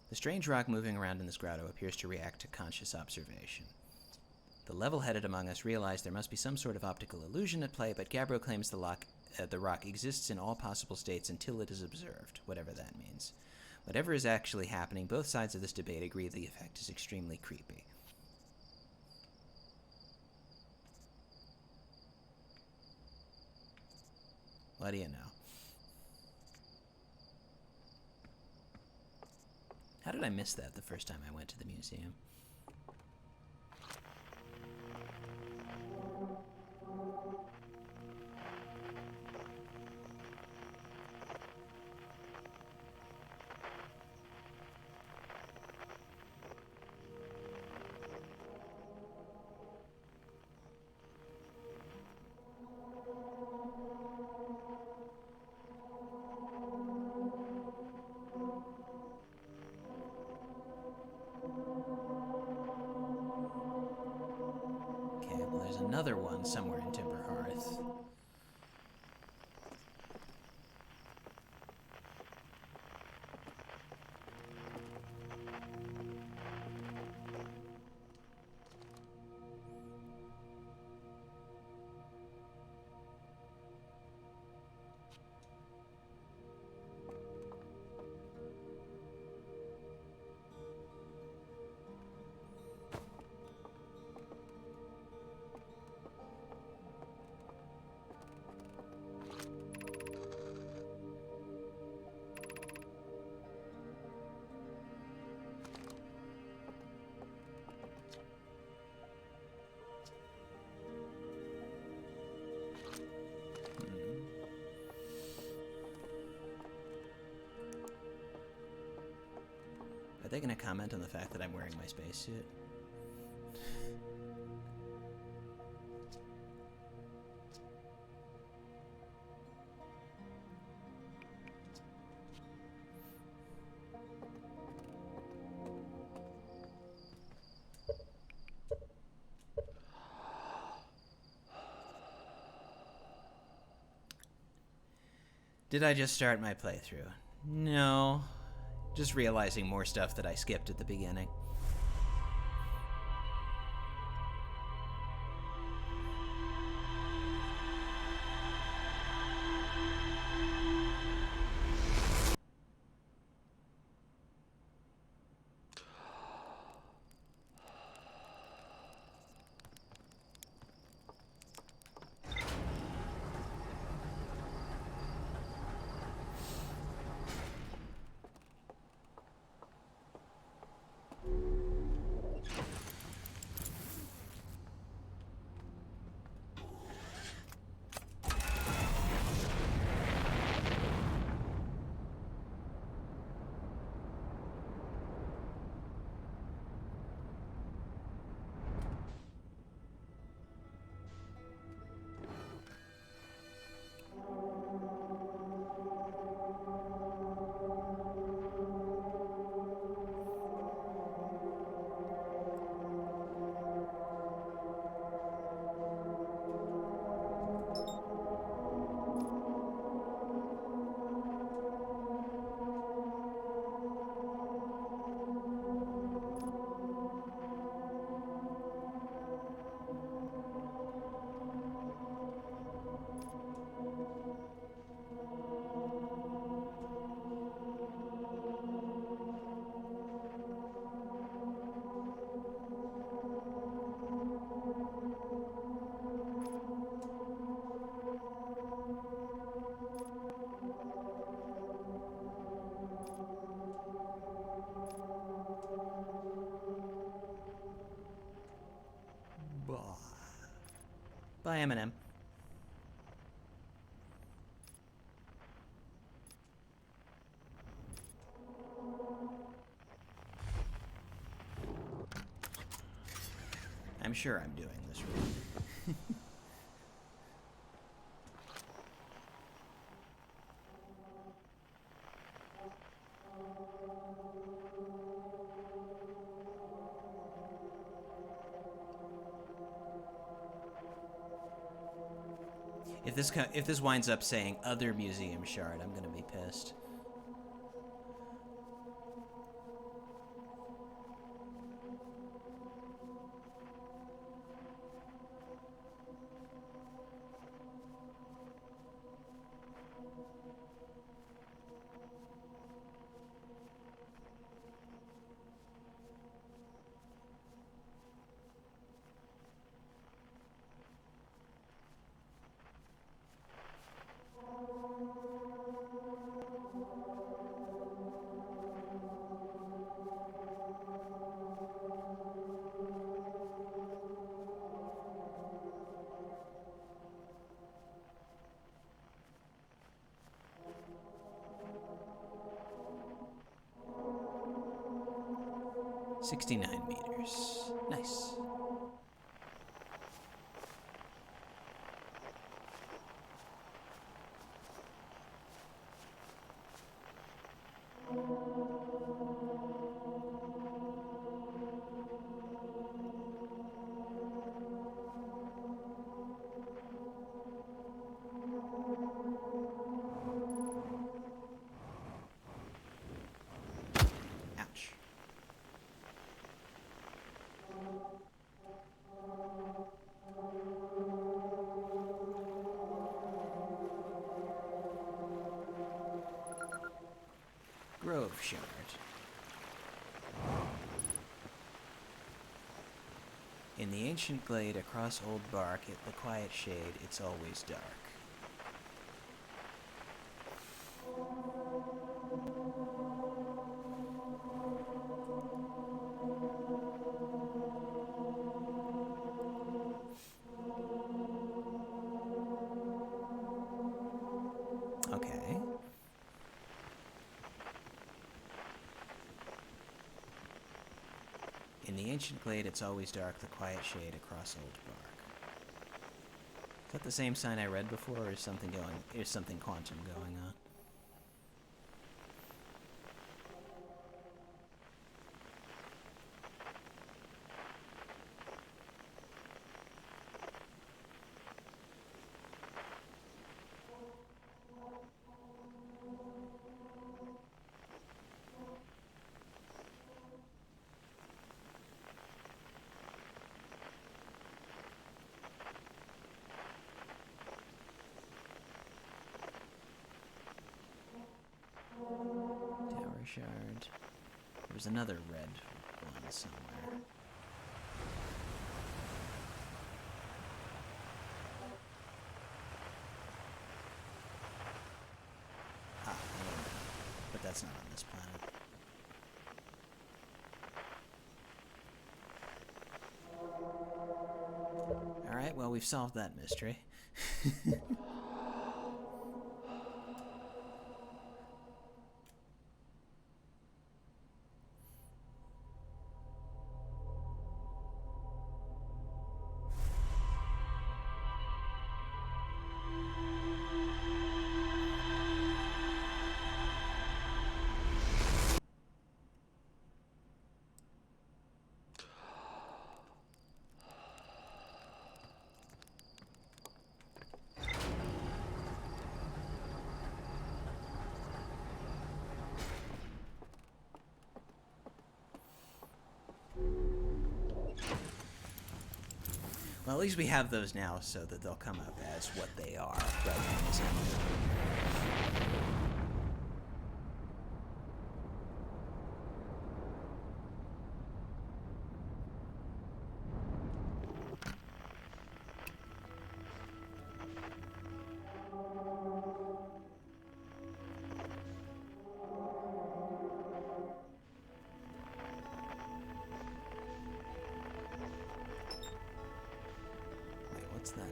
The strange rock moving around in this grotto appears to react to conscious observation. The level-headed among us realize there must be some sort of optical illusion at play, but Gabbro claims the rock exists in all possible states until it is observed, whatever that means. Whatever is actually happening, both sides of this debate agree the effect is extremely creepy. What do you know? How did I miss that the first time I went to the museum? There's another one somewhere in Timber Hearth. Are they going to comment on the fact that I'm wearing my spacesuit? Did I just start my playthrough? No. Just realizing more stuff that I skipped at the beginning. Bye, Eminem. I'm sure I'm doing this wrong. If this winds up saying other museum shard, I'm gonna be pissed. $69 meters. Nice. Ouch. Grove shard. In the ancient glade across old bark, at the quiet shade, it's always dark. Okay. In the ancient glade, it's always dark, the quiet shade across old bark. Is that the same sign I read before, or is something quantum going on? Tower shard. There's another red one somewhere. Ah, but that's not on this planet. Alright, well, we've solved that mystery. Well, at least we have those now so that they'll come up as what they are, rather than as Wait, what's that?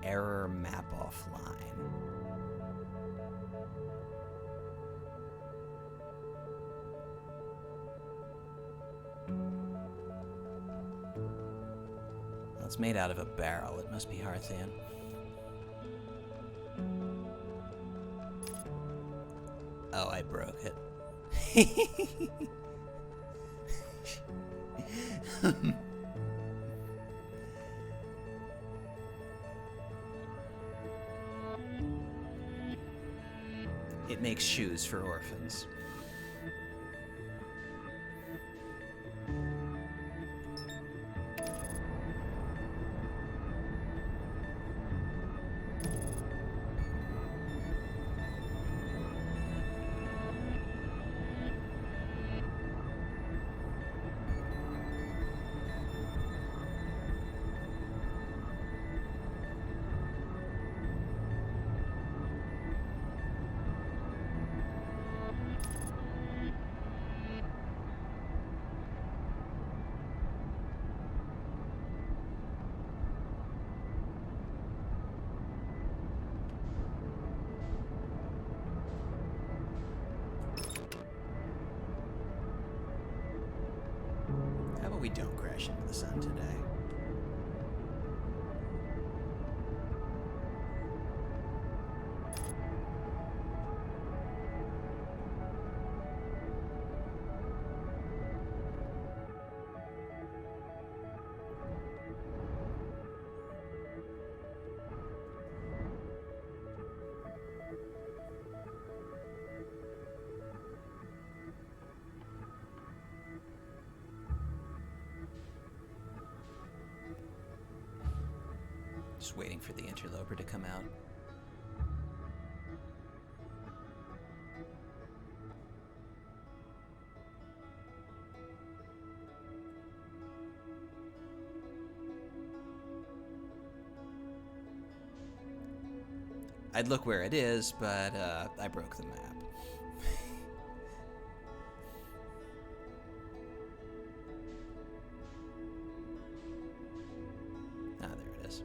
Error map offline. Well, it's made out of a barrel. It must be Hearthian. Oh, I broke it. It makes shoes for orphans. How about we don't crash into the sun today? Just waiting for the interloper to come out. I'd look where it is, but I broke the map. Ah, there it is.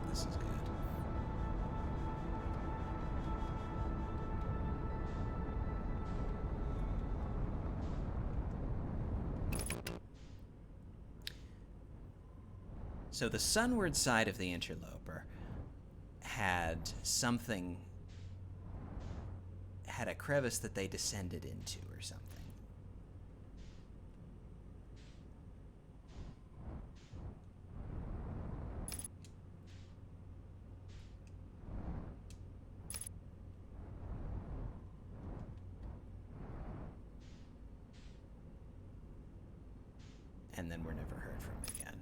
This is good. So the sunward side of the interloper had a crevice that they descended into or something. And then we're never heard from again.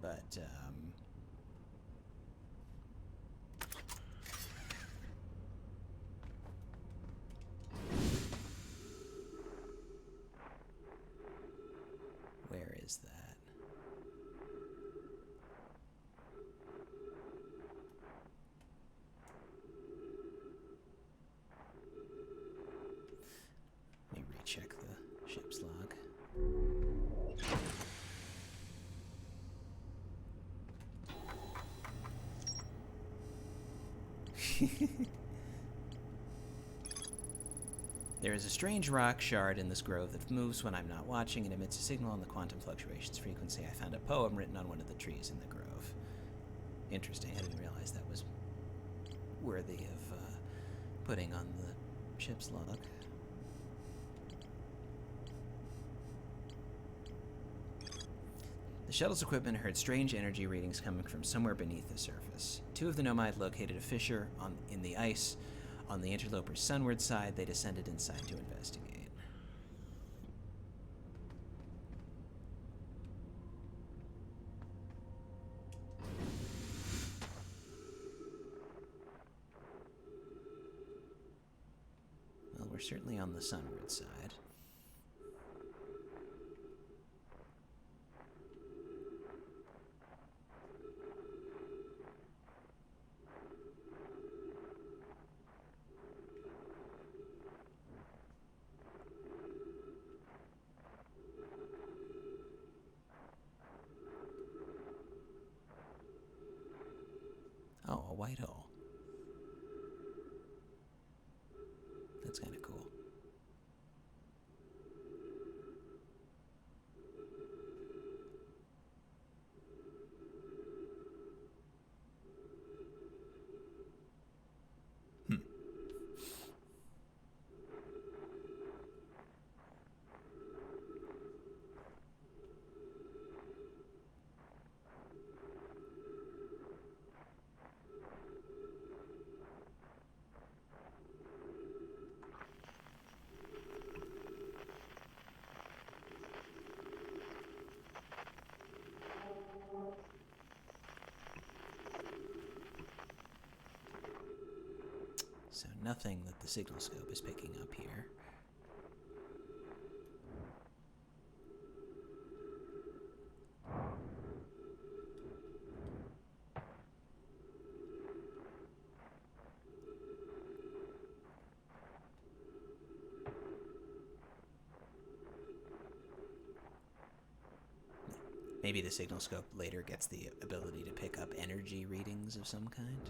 But, where is that? Let me recheck the ship's log. There is a strange rock shard in this grove that moves when I'm not watching and emits a signal on the quantum fluctuations frequency. I found a poem written on one of the trees in the grove. Interesting. I didn't realize that was worthy of putting on the ship's log. shuttle's equipment heard strange energy readings coming from somewhere beneath the surface. Two of the Nomad located a fissure in the ice on the interloper's sunward side. They descended inside to investigate. Well, we're certainly on the sunward side. Oh, a white hole. That's kind of cool. So nothing that the signal scope is picking up here. Maybe the signal scope later gets the ability to pick up energy readings of some kind.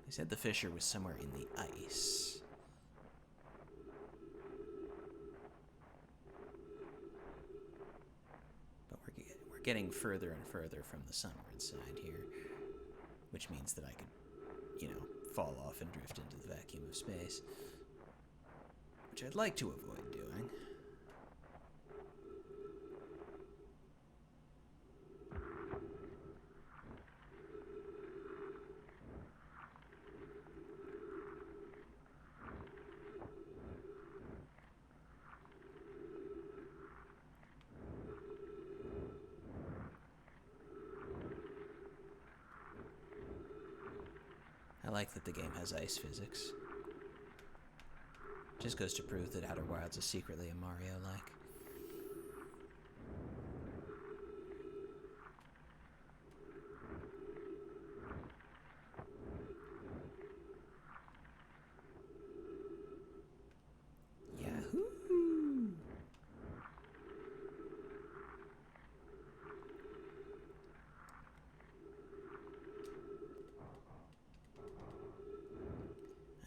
They said the fissure was somewhere in the ice. But we're getting further and further from the sunward side here, which means that I could, fall off and drift into the vacuum of space, which I'd like to avoid doing. I like that the game has ice physics. Just goes to prove that Outer Wilds is secretly a Mario-like. Yahoo!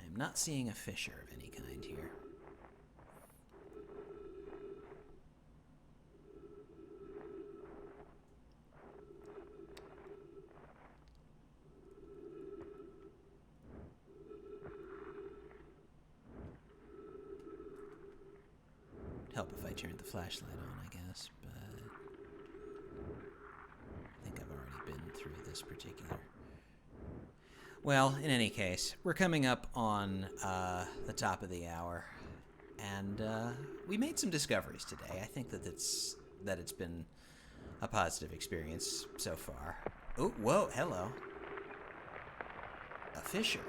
I'm not seeing a fissure of any kind here. It'd help if I turned the flashlight on, I guess, but I think I've already been through this particular. Well, in any case, we're coming up on the top of the hour, and we made some discoveries today. I think that it's been a positive experience so far. Oh, whoa, hello. A fissure.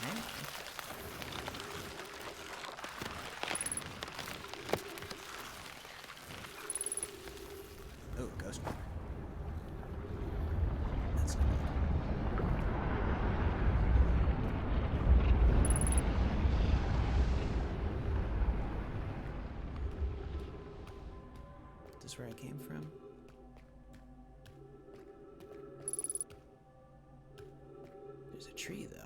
Hang on. this where I came from? There's a tree, though.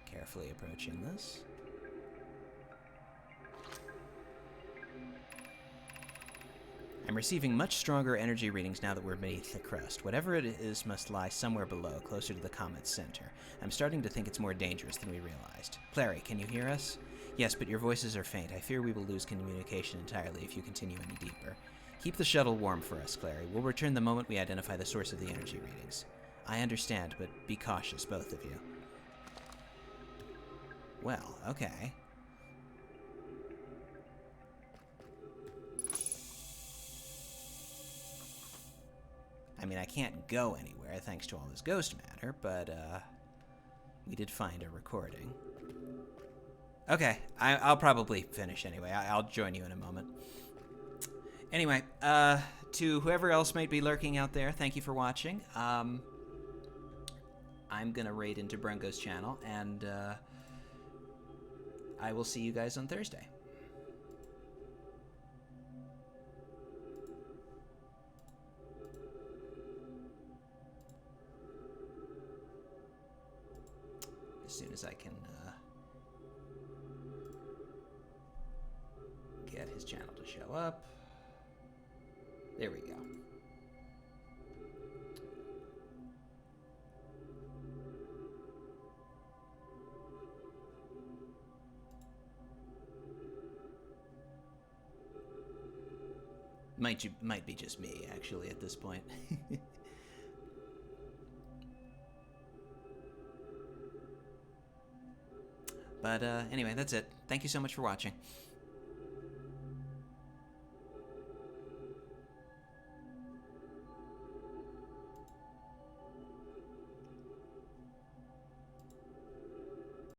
Carefully approaching this. I'm receiving much stronger energy readings now that we're beneath the crust. Whatever it is must lie somewhere below, closer to the comet's center. I'm starting to think it's more dangerous than we realized. Clary, can you hear us? Yes, but your voices are faint. I fear we will lose communication entirely if you continue any deeper. Keep the shuttle warm for us, Clary. We'll return the moment we identify the source of the energy readings. I understand, but be cautious, both of you. Well, okay. I mean, I can't go anywhere thanks to all this ghost matter, but, we did find a recording. Okay, I'll probably finish anyway. I'll join you in a moment. Anyway, to whoever else might be lurking out there, thank you for watching. I'm gonna raid into Brungo's channel, and, I will see you guys on Thursday. As soon as I can get his channel to show up. There we go. Might be just me, actually, at this point. But anyway, that's it. Thank you so much for watching.